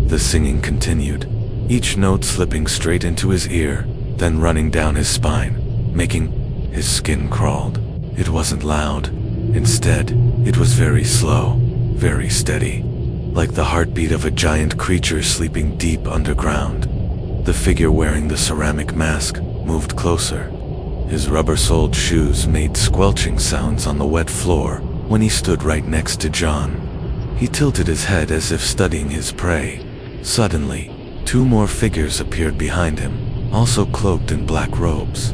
The singing continued, each note slipping straight into his ear, then running down his spine, making his skin crawled. It wasn't loud. Instead, it was very slow, very steady, like the heartbeat of a giant creature sleeping deep underground. The figure wearing the ceramic mask moved closer. His rubber-soled shoes made squelching sounds on the wet floor when he stood right next to John. He tilted his head as if studying his prey. Suddenly, 2 more figures appeared behind him, also cloaked in black robes.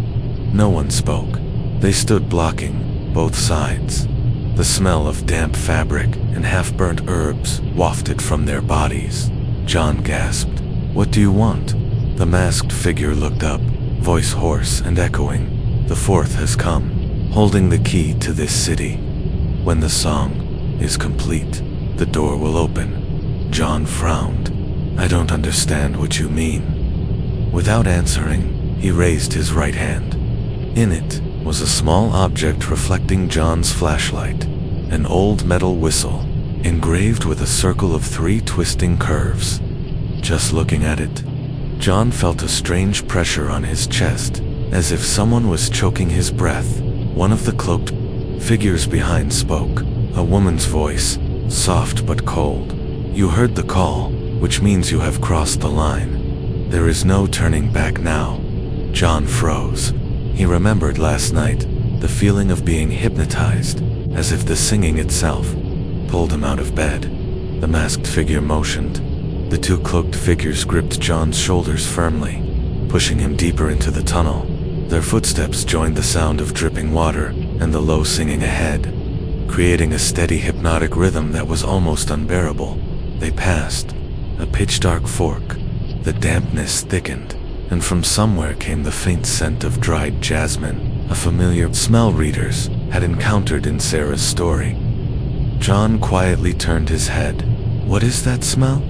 No one spoke. They stood blocking both sides. The smell of damp fabric and half-burnt herbs wafted from their bodies. John gasped, "What do you want?" The masked figure looked up, voice hoarse and echoing. "The 4th has come, holding the key to this city. When the song is complete, the door will open." John frowned. "I don't understand what you mean." Without answering, he raised his right hand. In it was a small object reflecting John's flashlight, an old metal whistle, engraved with a circle of 3 twisting curves. Just looking at it, John felt a strange pressure on his chest, as if someone was choking his breath. One of the cloaked figures behind spoke, a woman's voice, soft but cold. "You heard the call, which means you have crossed the line. There is no turning back now." John froze. He remembered last night, the feeling of being hypnotized, as if the singing itself pulled him out of bed. The masked figure motioned. The two cloaked figures gripped John's shoulders firmly, pushing him deeper into the tunnel. Their footsteps joined the sound of dripping water and the low singing ahead, creating a steady hypnotic rhythm that was almost unbearable. They passed a pitch-dark fork. The dampness thickened, and from somewhere came the faint scent of dried jasmine, a familiar smell readers had encountered in Sarah's story. John quietly turned his head. "What is that smell?"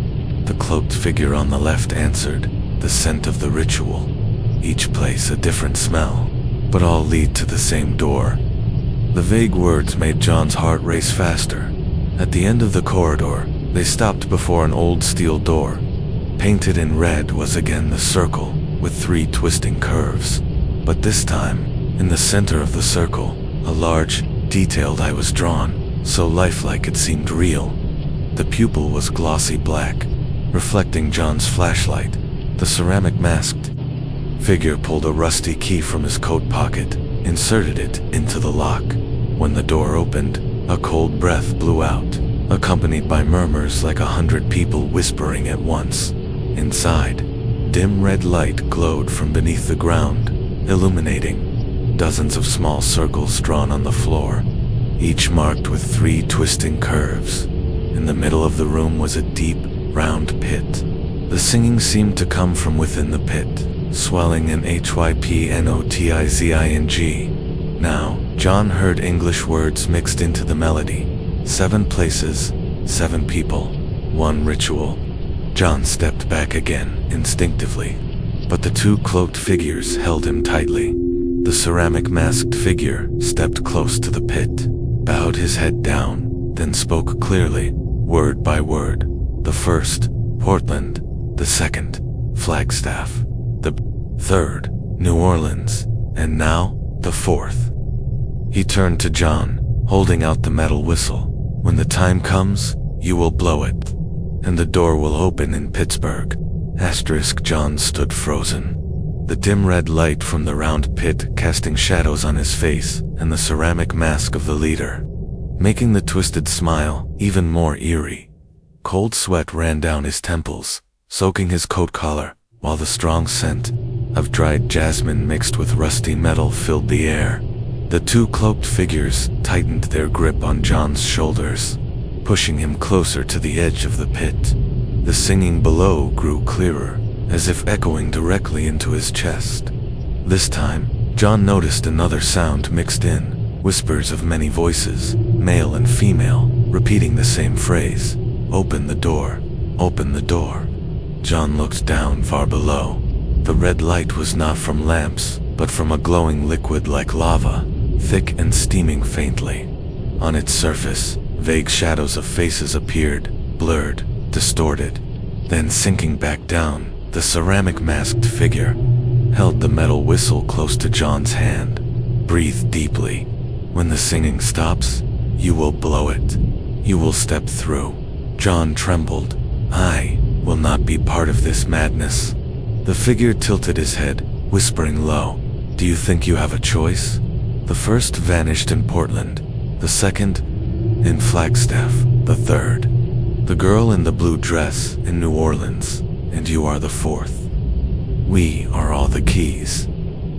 The cloaked figure on the left answered, "The scent of the ritual. Each place a different smell, but all lead to the same door." The vague words made John's heart race faster. At the end of the corridor, they stopped before an old steel door. Painted in red was again the circle, with 3 twisting curves. But this time, in the center of the circle, a large, detailed eye was drawn, so lifelike it seemed real. The pupil was glossy black, reflecting John's flashlight. The ceramic masked figure pulled a rusty key from his coat pocket, inserted it into the lock. When the door opened, a cold breath blew out, accompanied by murmurs like 100 people whispering at once. Inside, dim red light glowed from beneath the ground, illuminating dozens of small circles drawn on the floor, each marked with 3 twisting curves. In the middle of the room was a deep, round pit. The singing seemed to come from within the pit, swelling in hypnotizing. Now, John heard English words mixed into the melody. 7 places, 7 people, 1 ritual. John stepped back again, instinctively, but the 2 cloaked figures held him tightly. The ceramic masked figure stepped close to the pit, bowed his head down, then spoke clearly, word by word. The first, Portland; the second, Flagstaff; the third, New Orleans; and now, the fourth. He turned to John, holding out the metal whistle. "When the time comes, you will blow it, and the door will open in Pittsburgh." John stood frozen. The dim red light from the round pit casting shadows on his face and the ceramic mask of the leader, making the twisted smile even more eerie. Cold sweat ran down his temples, soaking his coat collar, while the strong scent of dried jasmine mixed with rusty metal filled the air. The 2 cloaked figures tightened their grip on John's shoulders, pushing him closer to the edge of the pit. The singing below grew clearer, as if echoing directly into his chest. This time, John noticed another sound mixed in, whispers of many voices, male and female, repeating the same phrase, "Open the door, open the door." John looked down far below. The red light was not from lamps, but from a glowing liquid like lava, thick and steaming faintly. On its surface, vague shadows of faces appeared, blurred, distorted. Then sinking back down, the ceramic masked figure held the metal whistle close to John's hand. "Breathe deeply. When the singing stops, you will blow it. You will step through." John trembled. "I will not be part of this madness." The figure tilted his head, whispering low, "Do you think you have a choice?" The first vanished in Portland, the second in Flagstaff, the third, the girl in the blue dress in New Orleans, and you are the fourth. We are all the keys.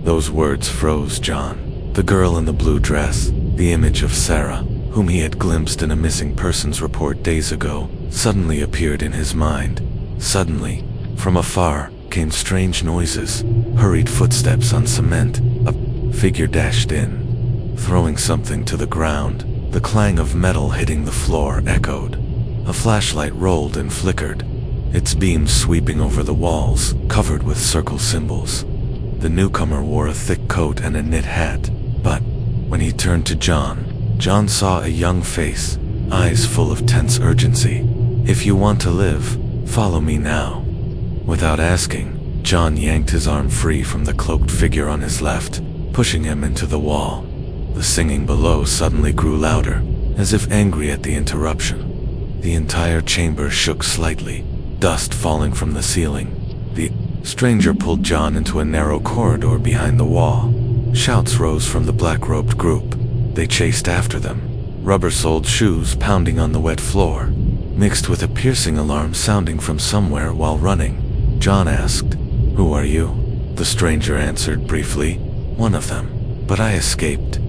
Those words froze John. The girl in the blue dress, the image of Sarah, whom he had glimpsed in a missing persons report days ago, suddenly appeared in his mind. Suddenly, from afar, came strange noises, hurried footsteps on cement. A figure dashed in, throwing something to the ground. The clang of metal hitting the floor echoed. A flashlight rolled and flickered, its beams sweeping over the walls, covered with circle symbols. The newcomer wore a thick coat and a knit hat, but when he turned to John saw a young face, eyes full of tense urgency. "If you want to live, follow me now." Without asking, John yanked his arm free from the cloaked figure on his left, pushing him into the wall. The singing below suddenly grew louder, as if angry at the interruption. The entire chamber shook slightly, dust falling from the ceiling. The stranger pulled John into a narrow corridor behind the wall. Shouts rose from the black-robed group. They chased after them, rubber-soled shoes pounding on the wet floor, mixed with a piercing alarm sounding from somewhere while running. John asked, "Who are you?" The stranger answered briefly, "One of them, but I escaped."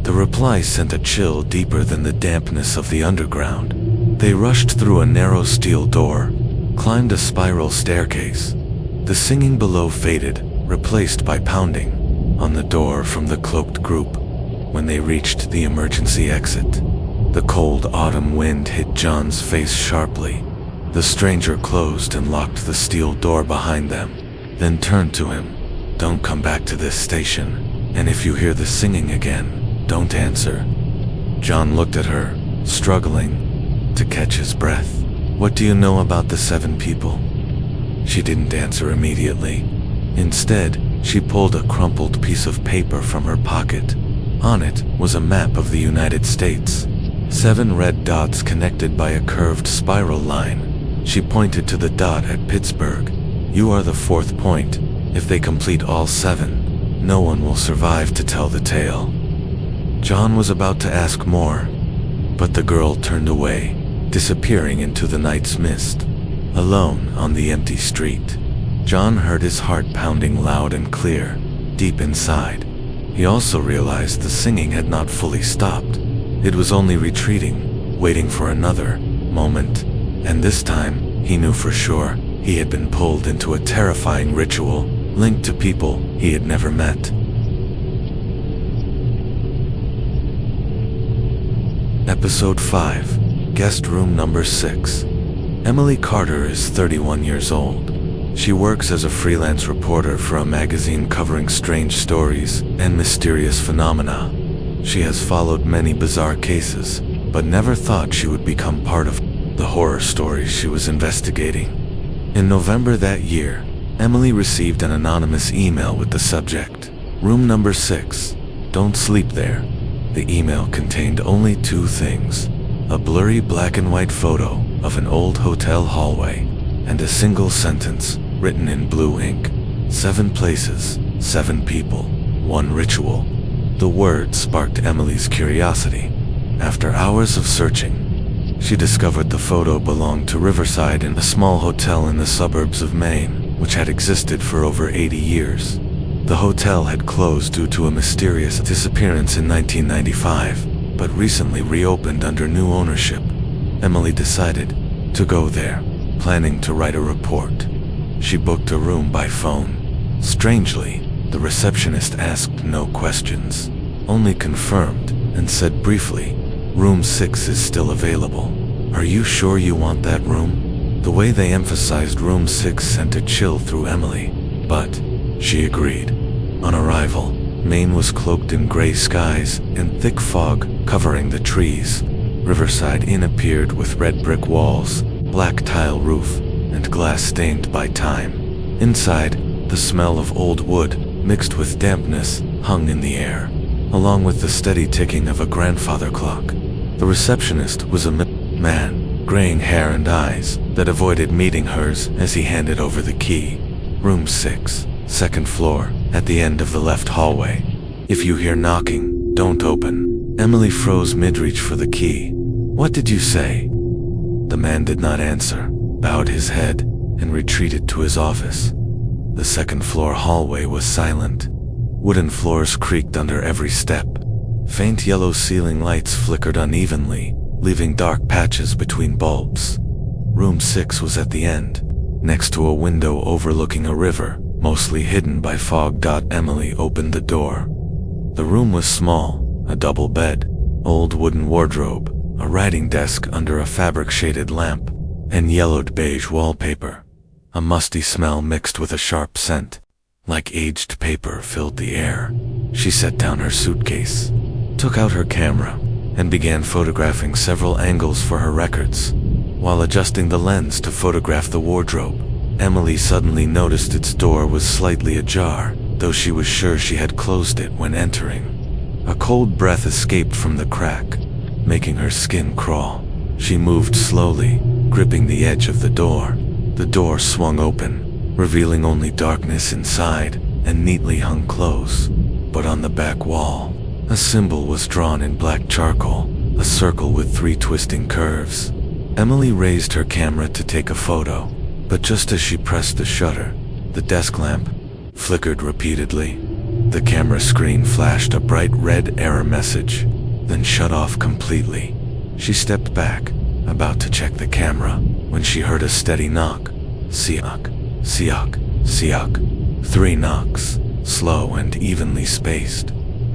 The reply sent a chill deeper than the dampness of the underground. They rushed through a narrow steel door, climbed a spiral staircase. The singing below faded, replaced by pounding on the door from the cloaked group. When they reached the emergency exit, the cold autumn wind hit John's face sharply. The stranger closed and locked the steel door behind them, then turned to him. "Don't come back to this station, and if you hear the singing again, don't answer." John looked at her, struggling to catch his breath. "What do you know about the 7 people?" She didn't answer immediately. Instead, she pulled a crumpled piece of paper from her pocket. On it was a map of the United States. 7 red dots connected by a curved spiral line. She pointed to the dot at Pittsburgh. "You are the 4th point. If they complete all 7, no one will survive to tell the tale." John was about to ask more, but the girl turned away, disappearing into the night's mist. Alone on the empty street, John heard his heart pounding loud and clear, deep inside. He also realized the singing had not fully stopped. It was only retreating, waiting for another moment. And this time, he knew for sure, he had been pulled into a terrifying ritual, linked to people he had never met. Episode 5, Guest Room Number 6. Emily Carter is 31 years old. She works as a freelance reporter for a magazine covering strange stories and mysterious phenomena. She has followed many bizarre cases, but never thought she would become part of the horror stories she was investigating. In November that year, Emily received an anonymous email with the subject, "Room number 6, don't sleep there." The email contained only 2 things: a blurry black and white photo of an old hotel hallway, and a single sentence written in blue ink. 7 places, 7 people, 1 ritual. The word sparked Emily's curiosity. After hours of searching, she discovered the photo belonged to Riverside, in a small hotel in the suburbs of Maine, which had existed for over 80 years. The hotel had closed due to a mysterious disappearance in 1995, but recently reopened under new ownership. Emily decided to go there, planning to write a report. She booked a room by phone. Strangely, the receptionist asked no questions, only confirmed and said briefly, "Room 6 is still available. Are you sure you want that room?" The way they emphasized room 6 sent a chill through Emily, but she agreed. On arrival, Maine was cloaked in gray skies and thick fog covering the trees. Riverside Inn appeared with red brick walls, black tile roof, and glass stained by time. Inside, the smell of old wood, mixed with dampness, hung in the air, along with the steady ticking of a grandfather clock. The receptionist was a man, graying hair and eyes, that avoided meeting hers as he handed over the key. "Room 6, 2nd floor, at the end of the left hallway. If you hear knocking, don't open." Emily froze mid-reach for the key. "What did you say?" The man did not answer, bowed his head, and retreated to his office. The 2nd floor hallway was silent. Wooden floors creaked under every step. Faint yellow ceiling lights flickered unevenly, leaving dark patches between bulbs. Room 6 was at the end, next to a window overlooking a river, mostly hidden by fog. Emily opened the door. The room was small, a double bed, old wooden wardrobe, a writing desk under a fabric-shaded lamp, and yellowed beige wallpaper. A musty smell mixed with a sharp scent, like aged paper, filled the air. She set down her suitcase, took out her camera, and began photographing several angles for her records. While adjusting the lens to photograph the wardrobe, Emily suddenly noticed its door was slightly ajar, though she was sure she had closed it when entering. A cold breath escaped from the crack, making her skin crawl. She moved slowly, gripping the edge of the door. The door swung open, revealing only darkness inside and neatly hung clothes. But on the back wall, a symbol was drawn in black charcoal, a circle with 3 twisting curves. Emily raised her camera to take a photo, but just as she pressed the shutter, the desk lamp flickered repeatedly. The camera screen flashed a bright red error message, then shut off completely. She stepped back, about to check the camera, when she heard a steady knock. Siak, siak, siak. 3 knocks, slow and evenly spaced.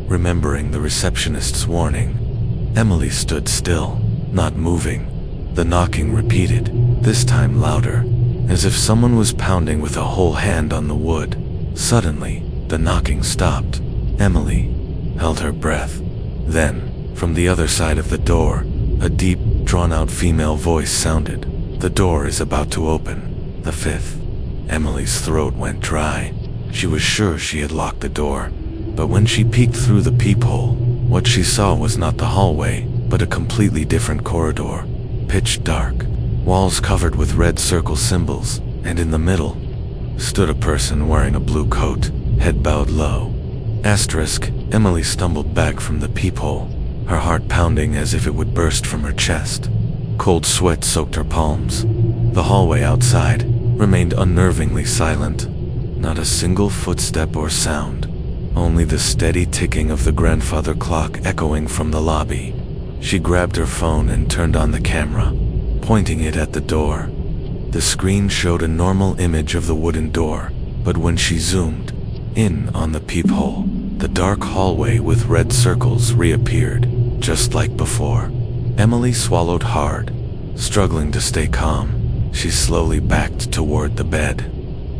Remembering the receptionist's warning, Emily stood still, not moving. The knocking repeated, this time louder, as if someone was pounding with a whole hand on the wood. Suddenly, the knocking stopped. Emily held her breath. Then, from the other side of the door, a deep, drawn-out female voice sounded. The door is about to open. The 5th. Emily's throat went dry. She was sure she had locked the door, but when she peeked through the peephole, what she saw was not the hallway, but a completely different corridor. Pitch dark, walls covered with red circle symbols, and in the middle stood a person wearing a blue coat, head bowed low. Asterisk, Emily stumbled back from the peephole, her heart pounding as if it would burst from her chest. Cold sweat soaked her palms. The hallway outside remained unnervingly silent. Not a single footstep or sound, only the steady ticking of the grandfather clock echoing from the lobby. She grabbed her phone and turned on the camera, pointing it at the door. The screen showed a normal image of the wooden door, but when she zoomed in on the peephole, the dark hallway with red circles reappeared, just like before. Emily swallowed hard. Struggling to stay calm, she slowly backed toward the bed.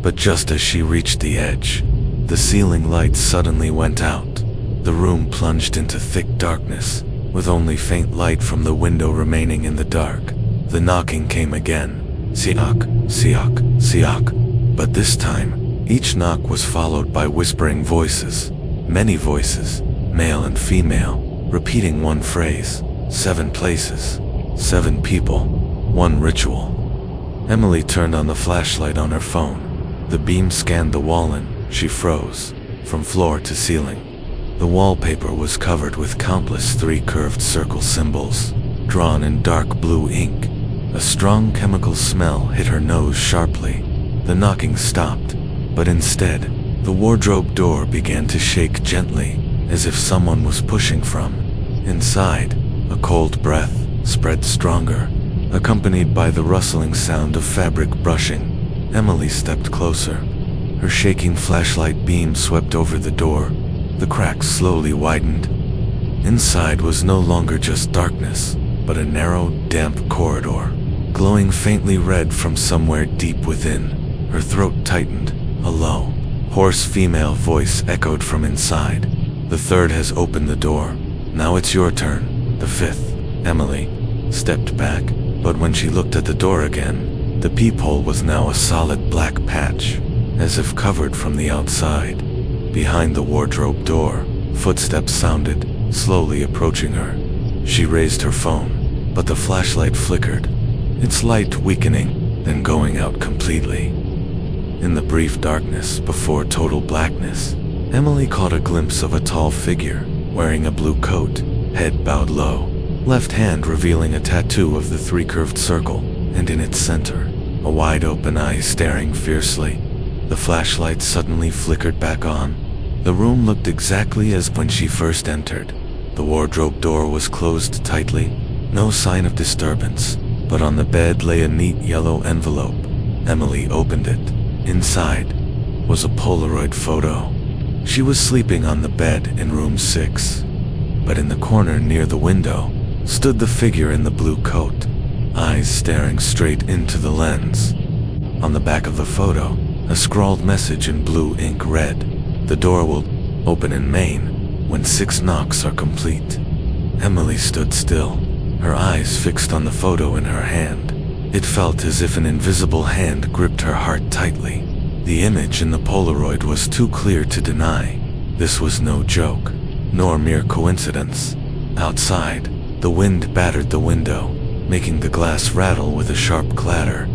But just as she reached the edge, the ceiling lights suddenly went out. The room plunged into thick darkness, with only faint light from the window remaining in the dark. The knocking came again. Siak, siak, siak. But this time, each knock was followed by whispering voices. Many voices, male and female, repeating one phrase. 7 places, 7 people, 1 ritual. Emily turned on the flashlight on her phone. The beam scanned the wall and she froze, from floor to ceiling. The wallpaper was covered with countless 3 curved circle symbols, drawn in dark blue ink. A strong chemical smell hit her nose sharply. The knocking stopped, but instead, the wardrobe door began to shake gently, as if someone was pushing from inside. A cold breath spread stronger, accompanied by the rustling sound of fabric brushing. Emily stepped closer. Her shaking flashlight beam swept over the door. The cracks slowly widened. Inside was no longer just darkness, but a narrow, damp corridor, glowing faintly red from somewhere deep within. Her throat tightened. A low, hoarse female voice echoed from inside. The 3rd has opened the door. Now it's your turn. The 5th. Emily stepped back, but when she looked at the door again, the peephole was now a solid black patch, as if covered from the outside. Behind the wardrobe door, footsteps sounded, slowly approaching her. She raised her phone, but the flashlight flickered, its light weakening, then going out completely. In the brief darkness before total blackness, Emily caught a glimpse of a tall figure, wearing a blue coat, head bowed low, left hand revealing a tattoo of the 3 curved circle, and in its center, a wide-open eye staring fiercely. The flashlight suddenly flickered back on. The room looked exactly as when she first entered. The wardrobe door was closed tightly, no sign of disturbance, but on the bed lay a neat yellow envelope. Emily opened it. Inside was a Polaroid photo. She was sleeping on the bed in room 6. But in the corner near the window stood the figure in the blue coat, eyes staring straight into the lens. On the back of the photo, a scrawled message in blue ink read, "The door will open in Maine when 6 knocks are complete." Emily stood still, her eyes fixed on the photo in her hand. It felt as if an invisible hand gripped her heart tightly. The image in the Polaroid was too clear to deny. This was no joke, nor mere coincidence. Outside, the wind battered the window, making the glass rattle with a sharp clatter.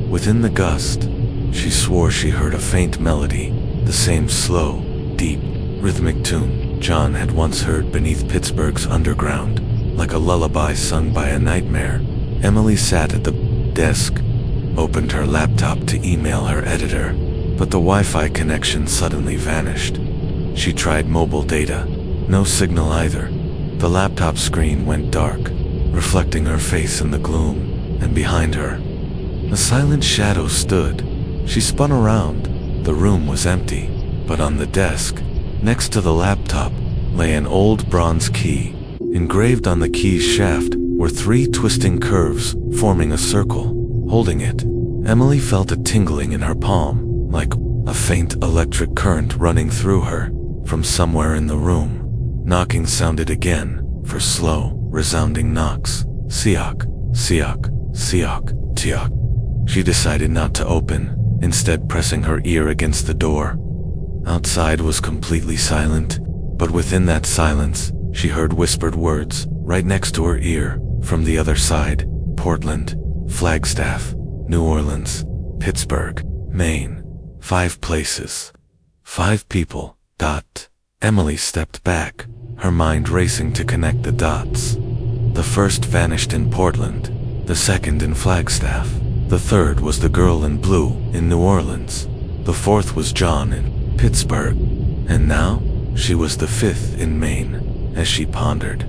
Within the gust, she swore she heard a faint melody, the same slow, deep, rhythmic tune John had once heard beneath Pittsburgh's underground, like a lullaby sung by a nightmare. Emily sat at the desk, opened her laptop to email her editor, but the Wi-Fi connection suddenly vanished. She tried mobile data. No signal either. The laptop screen went dark, reflecting her face in the gloom, and behind her, a silent shadow stood. She spun around. The room was empty, but on the desk, next to the laptop, lay an old bronze key. Engraved on the key's shaft were 3 twisting curves, forming a circle. Holding it, Emily felt a tingling in her palm, like a faint electric current running through her. From somewhere in the room, knocking sounded again, for slow, resounding knocks. Siak, siak, siak, tiak. She decided not to open, instead pressing her ear against the door. Outside was completely silent, but within that silence, she heard whispered words, right next to her ear, from the other side. Portland, Flagstaff, New Orleans, Pittsburgh, Maine. 5 places. 5 people. Emily stepped back, her mind racing to connect the dots. The first vanished in Portland, the second in Flagstaff. The third was the girl in blue in New Orleans. The fourth was John in Pittsburgh. And now, she was the 5th in Maine. As she pondered,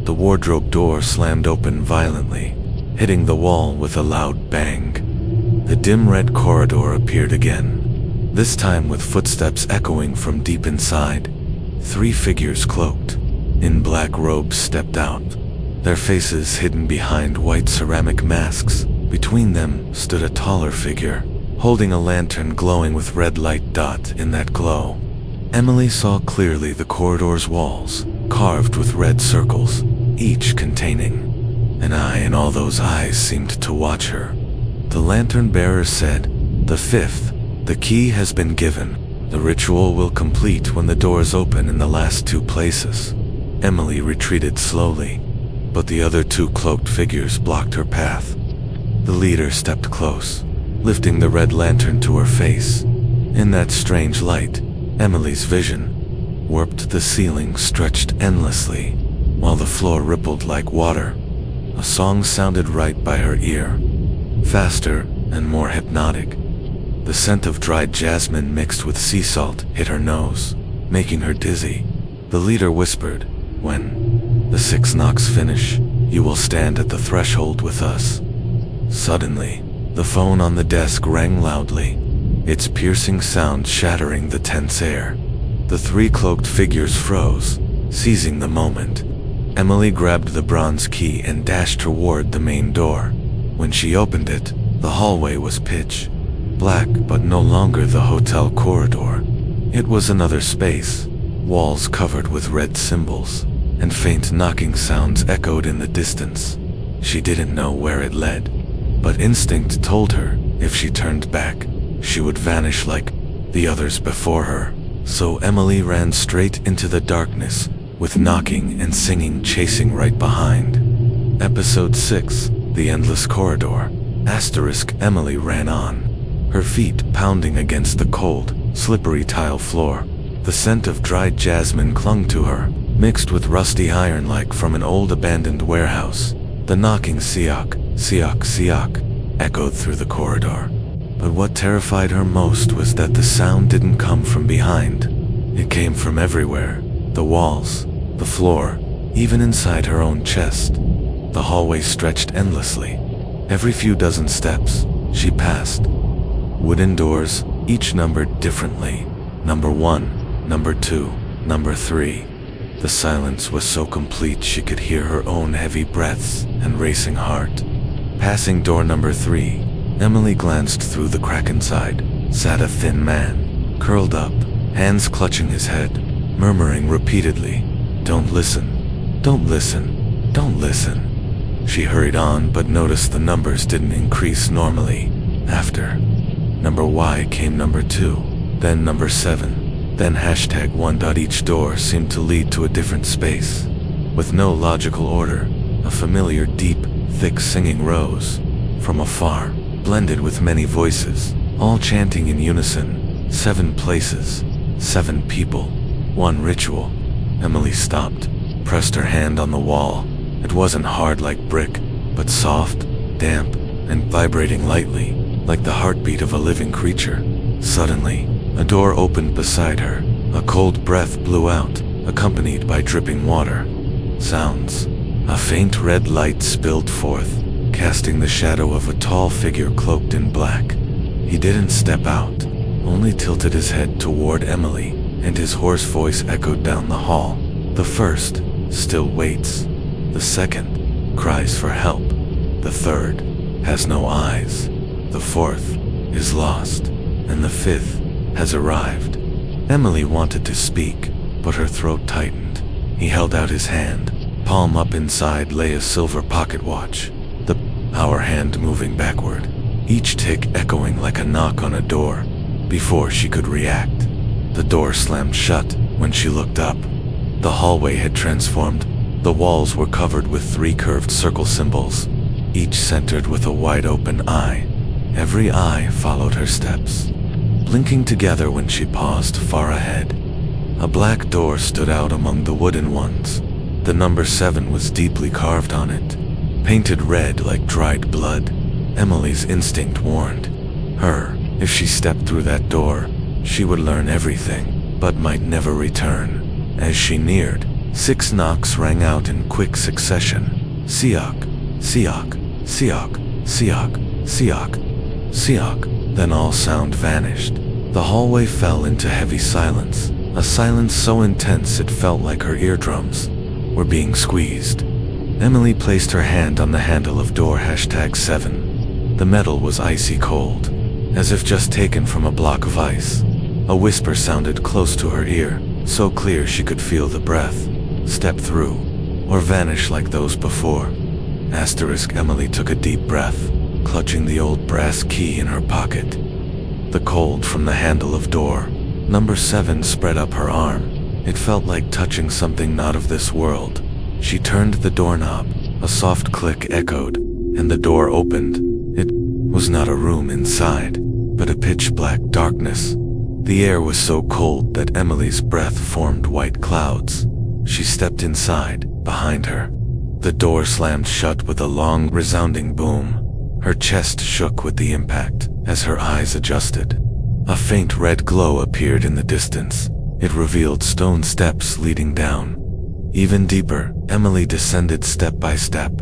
the wardrobe door slammed open violently, hitting the wall with a loud bang. The dim red corridor appeared again, this time with footsteps echoing from deep inside. 3 figures cloaked in black robes stepped out, their faces hidden behind white ceramic masks. Between them stood a taller figure, holding a lantern glowing with red light. In that glow, Emily saw clearly the corridor's walls, carved with red circles, each containing an eye, and all those eyes seemed to watch her. The lantern bearer said, "The 5th, the key has been given. The ritual will complete when the doors open in the last 2 places." Emily retreated slowly, but the other 2 cloaked figures blocked her path. The leader stepped close, lifting the red lantern to her face. In that strange light, Emily's vision warped. The ceiling stretched endlessly, while the floor rippled like water. A song sounded right by her ear, faster and more hypnotic. The scent of dried jasmine mixed with sea salt hit her nose, making her dizzy. The leader whispered, "When the 6 knocks finish, you will stand at the threshold with us." Suddenly, the phone on the desk rang loudly, its piercing sound shattering the tense air. The 3 cloaked figures froze, seizing the moment. Emily grabbed the bronze key and dashed toward the main door. When she opened it, the hallway was pitch black, but no longer the hotel corridor. It was another space, walls covered with red symbols, and faint knocking sounds echoed in the distance. She didn't know where it led, but instinct told her if she turned back, she would vanish like the others before her. So Emily ran straight into the darkness, with knocking and singing chasing right behind. Episode 6, The Endless Corridor. Emily ran on, her feet pounding against the cold, slippery tile floor. The scent of dried jasmine clung to her, mixed with rusty iron like from an old abandoned warehouse. The knocking siak, siak, siak echoed through the corridor. But what terrified her most was that the sound didn't come from behind. It came from everywhere. The walls, the floor, even inside her own chest. The hallway stretched endlessly. Every few dozen steps, she passed wooden doors, each numbered differently. Number 1, number 2, number 3. The silence was so complete she could hear her own heavy breaths and racing heart. Passing door number 3, Emily glanced through the crack inside. Sat a thin man, curled up, hands clutching his head, murmuring repeatedly, "Don't listen, don't listen, don't listen." She hurried on but noticed the numbers didn't increase normally. After number Y came number 2, then number 7, then #1. Each door seemed to lead to a different space. With no logical order, a familiar deep, thick singing rose from afar, blended with many voices, all chanting in unison. 7 places, 7 people, 1 ritual. Emily stopped, pressed her hand on the wall. It wasn't hard like brick, but soft, damp, and vibrating lightly, like the heartbeat of a living creature. Suddenly, a door opened beside her. A cold breath blew out, accompanied by dripping water. Sounds. A faint red light spilled forth, casting the shadow of a tall figure cloaked in black. He didn't step out, only tilted his head toward Emily, and his hoarse voice echoed down the hall. The first still waits. The second cries for help. The third has no eyes. The fourth is lost, and the fifth has arrived. Emily wanted to speak, but her throat tightened. He held out his hand. Palm up, inside lay a silver pocket watch, the hour hand moving backward, each tick echoing like a knock on a door. Before she could react, the door slammed shut. When she looked up, the hallway had transformed. The walls were covered with 3 curved circle symbols, each centered with a wide-open eye. Every eye followed her steps, blinking together when she paused far ahead. A black door stood out among the wooden ones. The number 7 was deeply carved on it, painted red like dried blood. Emily's instinct warned her, if she stepped through that door, she would learn everything, but might never return. As she neared, 6 knocks rang out in quick succession. Siak, Siak, Siak, Siak, Siak, Siak. Then all sound vanished. The hallway fell into heavy silence, a silence so intense it felt like her eardrums were being squeezed. Emily placed her hand on the handle of door #7. The metal was icy cold, as if just taken from a block of ice. A whisper sounded close to her ear, so clear she could feel the breath. Step through, or vanish like those before. Emily took a deep breath, clutching the old brass key in her pocket. The cold from the handle of door number 7 spread up her arm. It felt like touching something not of this world. She turned the doorknob. A soft click echoed, and the door opened. It was not a room inside, but a pitch-black darkness. The air was so cold that Emily's breath formed white clouds. She stepped inside. Behind her, the door slammed shut with a long, resounding boom. Her chest shook with the impact as her eyes adjusted. A faint red glow appeared in the distance. It revealed stone steps leading down. Even deeper, Emily descended step by step.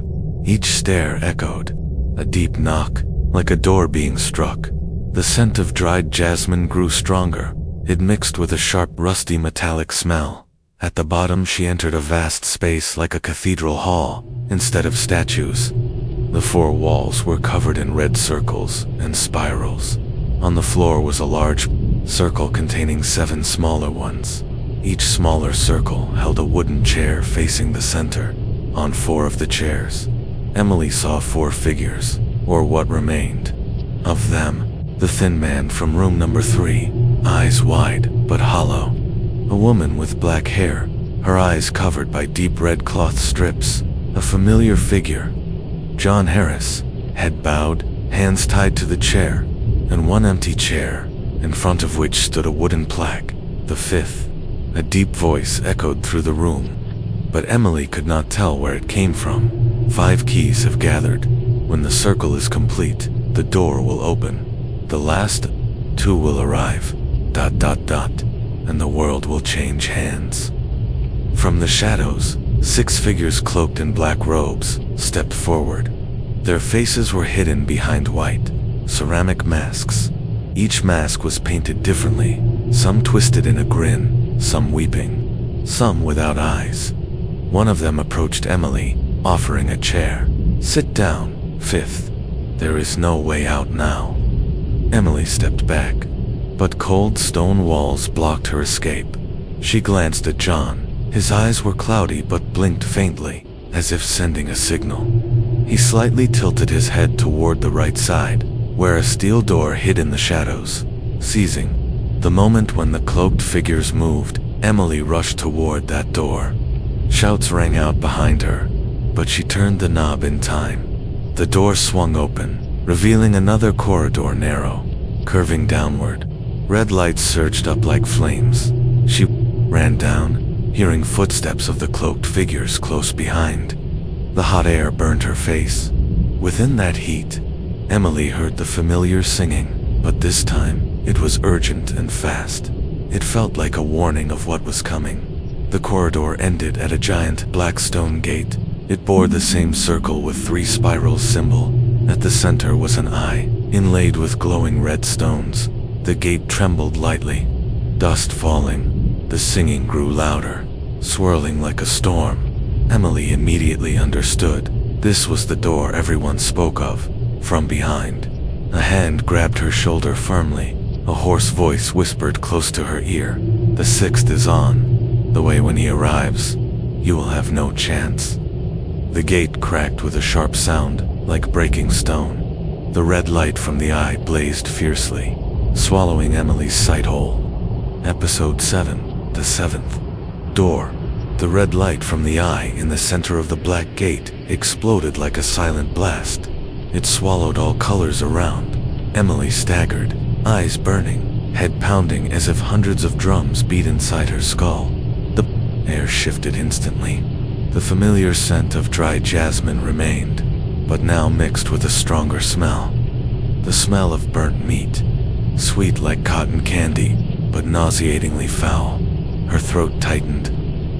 Each stair echoed. A deep knock, like a door being struck. The scent of dried jasmine grew stronger. It mixed with a sharp, rusty metallic smell. At the bottom she entered a vast space like a cathedral hall, instead of statues. The 4 walls were covered in red circles and spirals. On the floor was a large circle containing 7 smaller ones. Each smaller circle held a wooden chair facing the center. On 4 of the chairs, Emily saw 4 figures, or what remained of them. The thin man from room number 3, eyes wide but hollow. A woman with black hair, her eyes covered by deep red cloth strips. A familiar figure. John Harris, head bowed, hands tied to the chair, and one empty chair, in front of which stood a wooden plaque. The 5th. A deep voice echoed through the room, but Emily could not tell where it came from. 5 keys have gathered. When the circle is complete, the door will open. The last 2 will arrive, ... and the world will change hands. From the shadows, 6 figures cloaked in black robes stepped forward. Their faces were hidden behind white, ceramic masks. Each mask was painted differently, some twisted in a grin, some weeping, some without eyes. One of them approached Emily, offering a chair. "Sit down, 5th. There is no way out now." Emily stepped back, but cold stone walls blocked her escape. She glanced at John. His eyes were cloudy but blinked faintly, as if sending a signal. He slightly tilted his head toward the right side, where a steel door hid in the shadows. Seizing the moment when the cloaked figures moved, Emily rushed toward that door. Shouts rang out behind her, but she turned the knob in time. The door swung open, revealing another corridor, narrow, curving downward. Red lights surged up like flames. She ran down, hearing footsteps of the cloaked figures close behind. The hot air burned her face. Within that heat, Emily heard the familiar singing, but this time it was urgent and fast. It felt like a warning of what was coming. The corridor ended at a giant black stone gate. It bore the same circle with 3 spiral symbol. At the center was an eye, inlaid with glowing red stones. The gate trembled lightly. Dust falling, the singing grew louder, swirling like a storm. Emily immediately understood. This was the door everyone spoke of. From behind, a hand grabbed her shoulder firmly. A hoarse voice whispered close to her ear. "The 6th is on. The way when he arrives, you will have no chance." The gate cracked with a sharp sound, like breaking stone. The red light from the eye blazed fiercely, swallowing Emily's sight whole. Episode 7, The 7th Door. The red light from the eye in the center of the black gate exploded like a silent blast. It swallowed all colors around. Emily staggered, eyes burning, head pounding as if hundreds of drums beat inside her skull. The air shifted instantly. The familiar scent of dry jasmine remained, but now mixed with a stronger smell. The smell of burnt meat, sweet like cotton candy, but nauseatingly foul. Her throat tightened.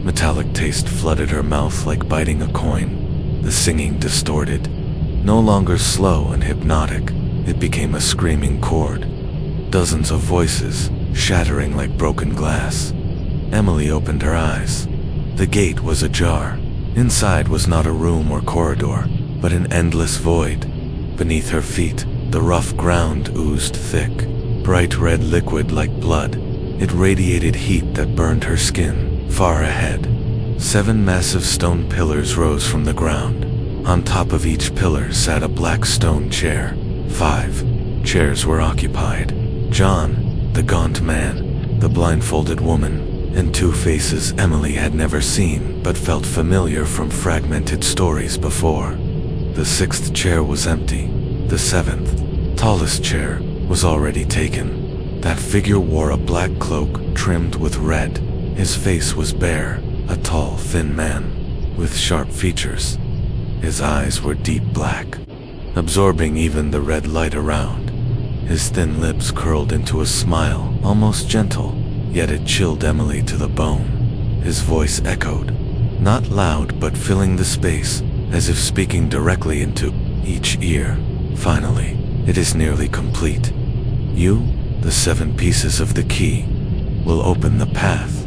Metallic taste flooded her mouth like biting a coin. The singing distorted. No longer slow and hypnotic, it became a screaming chord. Dozens of voices, shattering like broken glass. Emily opened her eyes. The gate was ajar. Inside was not a room or corridor, but an endless void. Beneath her feet, the rough ground oozed thick, bright red liquid like blood. It radiated heat that burned her skin. Far ahead, 7 massive stone pillars rose from the ground. On top of each pillar sat a black stone chair. 5 chairs were occupied. John, the gaunt man, the blindfolded woman, and 2 faces Emily had never seen but felt familiar from fragmented stories before. The 6th chair was empty. The 7th, tallest chair, was already taken. That figure wore a black cloak trimmed with red. His face was bare, a tall, thin man, with sharp features. His eyes were deep black, absorbing even the red light around. His thin lips curled into a smile, almost gentle, yet it chilled Emily to the bone. His voice echoed, not loud but filling the space, as if speaking directly into each ear. "Finally, it is nearly complete. You, the 7 pieces of the key, will open the path."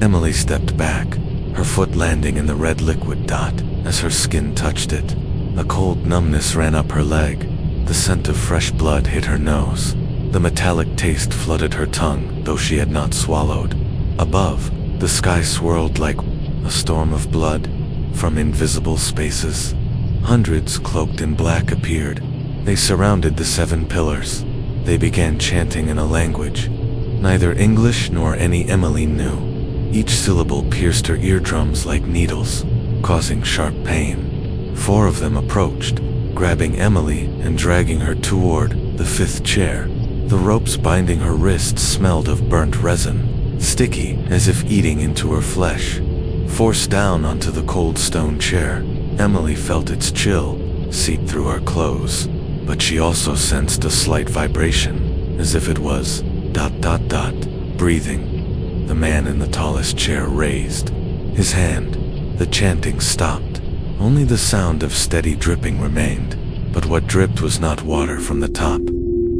Emily stepped back, her foot landing in the red liquid dot. As her skin touched it, a cold numbness ran up her leg. The scent of fresh blood hit her nose. The metallic taste flooded her tongue, though she had not swallowed. Above, the sky swirled like a storm of blood from invisible spaces. Hundreds cloaked in black appeared. They surrounded the 7 pillars. They began chanting in a language neither English nor any Emily knew. Each syllable pierced her eardrums like needles, causing sharp pain. 4 of them approached, grabbing Emily and dragging her toward the 5th chair. The ropes binding her wrists smelled of burnt resin, sticky as if eating into her flesh. Forced down onto the cold stone chair, Emily felt its chill seep through her clothes, but she also sensed a slight vibration, as if it was ... breathing. The man in the tallest chair raised his hand. The chanting stopped. Only the sound of steady dripping remained, but what dripped was not water from the top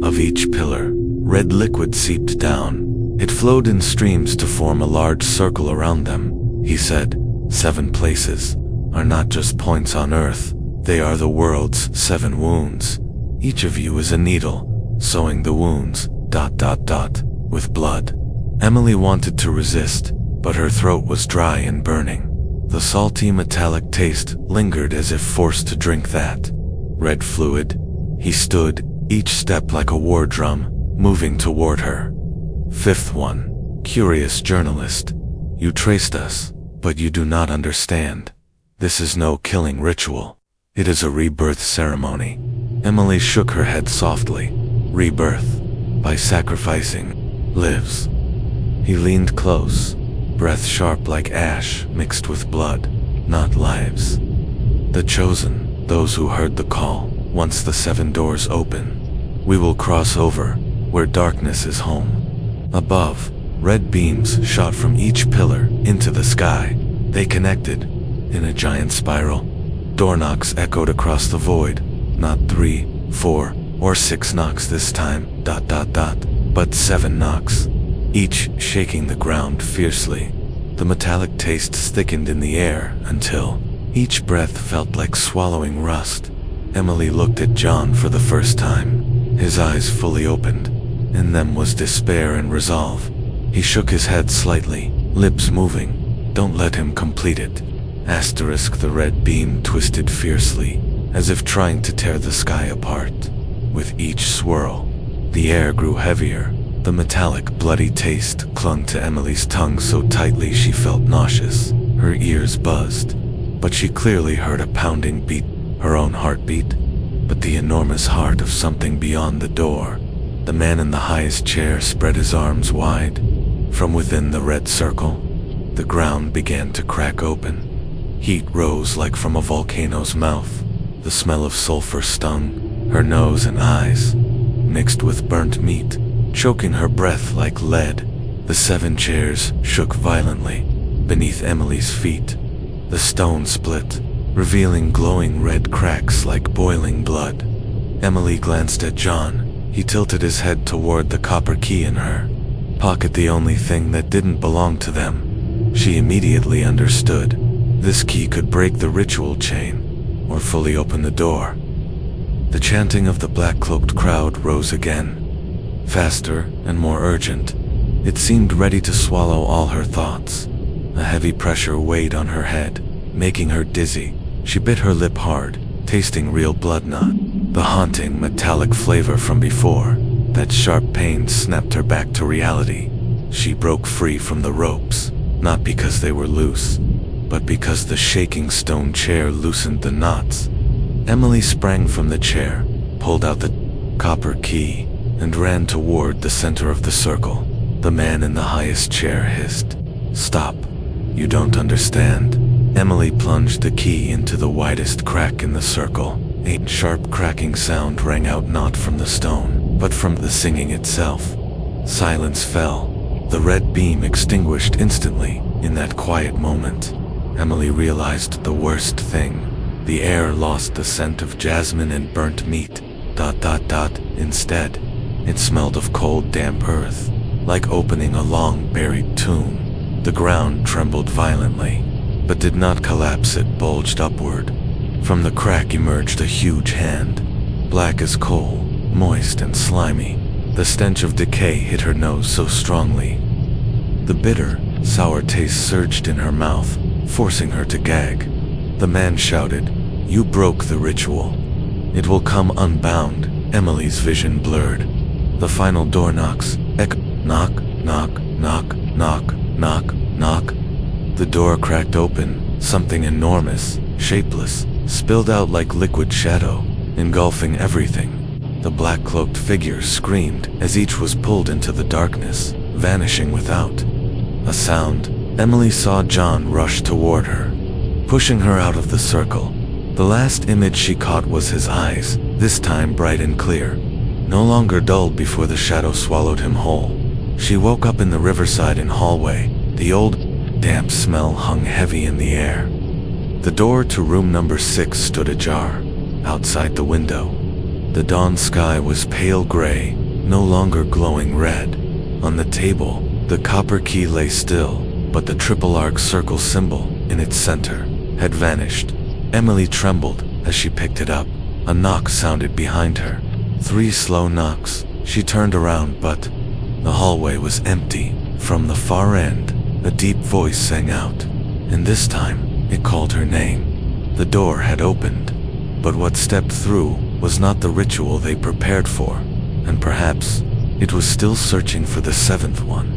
of each pillar. Red liquid seeped down. It flowed in streams to form a large circle around them. He said, 7 places are not just points on Earth, they are the world's 7 wounds. Each of you is a needle, sewing the wounds ... with blood. Emily wanted to resist, but her throat was dry and burning. The salty metallic taste lingered as if forced to drink that red fluid. He stood, each step like a war drum, moving toward her. 5th one, curious journalist. You traced us, but you do not understand. This is no killing ritual. It is a rebirth ceremony. Emily shook her head softly. Rebirth, by sacrificing, lives. He leaned close, breath sharp like ash mixed with blood, not lives. The chosen, those who heard the call. Once the 7 doors open, we will cross over, where darkness is home. Above, red beams shot from each pillar into the sky. They connected in a giant spiral. Door knocks echoed across the void. Not 3, 4, or 6 knocks this time, but 7 knocks, each shaking the ground fiercely. The metallic tastes thickened in the air until each breath felt like swallowing rust. Emily looked at John for the first time. His eyes fully opened. In them was despair and resolve. He shook his head slightly, lips moving. Don't let him complete it. Asterisk. The red beam twisted fiercely, as if trying to tear the sky apart. With each swirl, the air grew heavier. The metallic, bloody taste clung to Emily's tongue so tightly she felt nauseous. Her ears buzzed, but she clearly heard a pounding beat, her own heartbeat, but the enormous heart of something beyond the door. The man in the highest chair spread his arms wide. From within the red circle, the ground began to crack open. Heat rose like from a volcano's mouth. The smell of sulfur stung her nose and eyes, mixed with burnt meat, choking her breath like lead. The 7 chairs shook violently beneath Emily's feet. The stone split, revealing glowing red cracks like boiling blood. Emily glanced at John. He tilted his head toward the copper key in her pocket, the only thing that didn't belong to them. She immediately understood. This key could break the ritual chain, or fully open the door. The chanting of the black-cloaked crowd rose again, faster and more urgent. It seemed ready to swallow all her thoughts. A heavy pressure weighed on her head, making her dizzy. She bit her lip hard, tasting real blood, not the haunting metallic flavor from before. That sharp pain snapped her back to reality. She broke free from the ropes, not because they were loose, but because the shaking stone chair loosened the knots. Emily sprang from the chair, pulled out the copper key, and ran toward the center of the circle. The man in the highest chair hissed, "Stop. You don't understand." Emily plunged the key into the widest crack in the circle. A sharp cracking sound rang out, not from the stone, but from the singing itself. Silence fell. The red beam extinguished instantly. In that quiet moment, Emily realized the worst thing. The air lost the scent of jasmine and burnt meat. Instead, it smelled of cold, damp earth, like opening a long buried tomb. The ground trembled violently, but did not collapse. It bulged upward. From the crack emerged a huge hand, black as coal, moist and slimy. The stench of decay hit her nose so strongly. The bitter, sour taste surged in her mouth, forcing her to gag. The man shouted, "You broke the ritual. It will come unbound." Emily's vision blurred. The final door knocks. Knock, knock, knock, knock, knock, knock. The door cracked open. Something enormous, shapeless, spilled out like liquid shadow, engulfing everything. The black-cloaked figures screamed as each was pulled into the darkness, vanishing without a sound. Emily saw John rush toward her, pushing her out of the circle. The last image she caught was his eyes, this time bright and clear, no longer dulled before the shadow swallowed him whole. She woke up in the riverside and hallway. The old, damp smell hung heavy in the air. The door to room number 6 stood ajar, outside the window. The dawn sky was pale gray, no longer glowing red. On the table, the copper key lay still, but the triple arc circle symbol in its center had vanished. Emily trembled as she picked it up. A knock sounded behind her. 3 slow knocks. She turned around, but the hallway was empty. From the far end, a deep voice sang out, and this time it called her name. The door had opened, but what stepped through was not the ritual they prepared for, and perhaps it was still searching for the 7th one.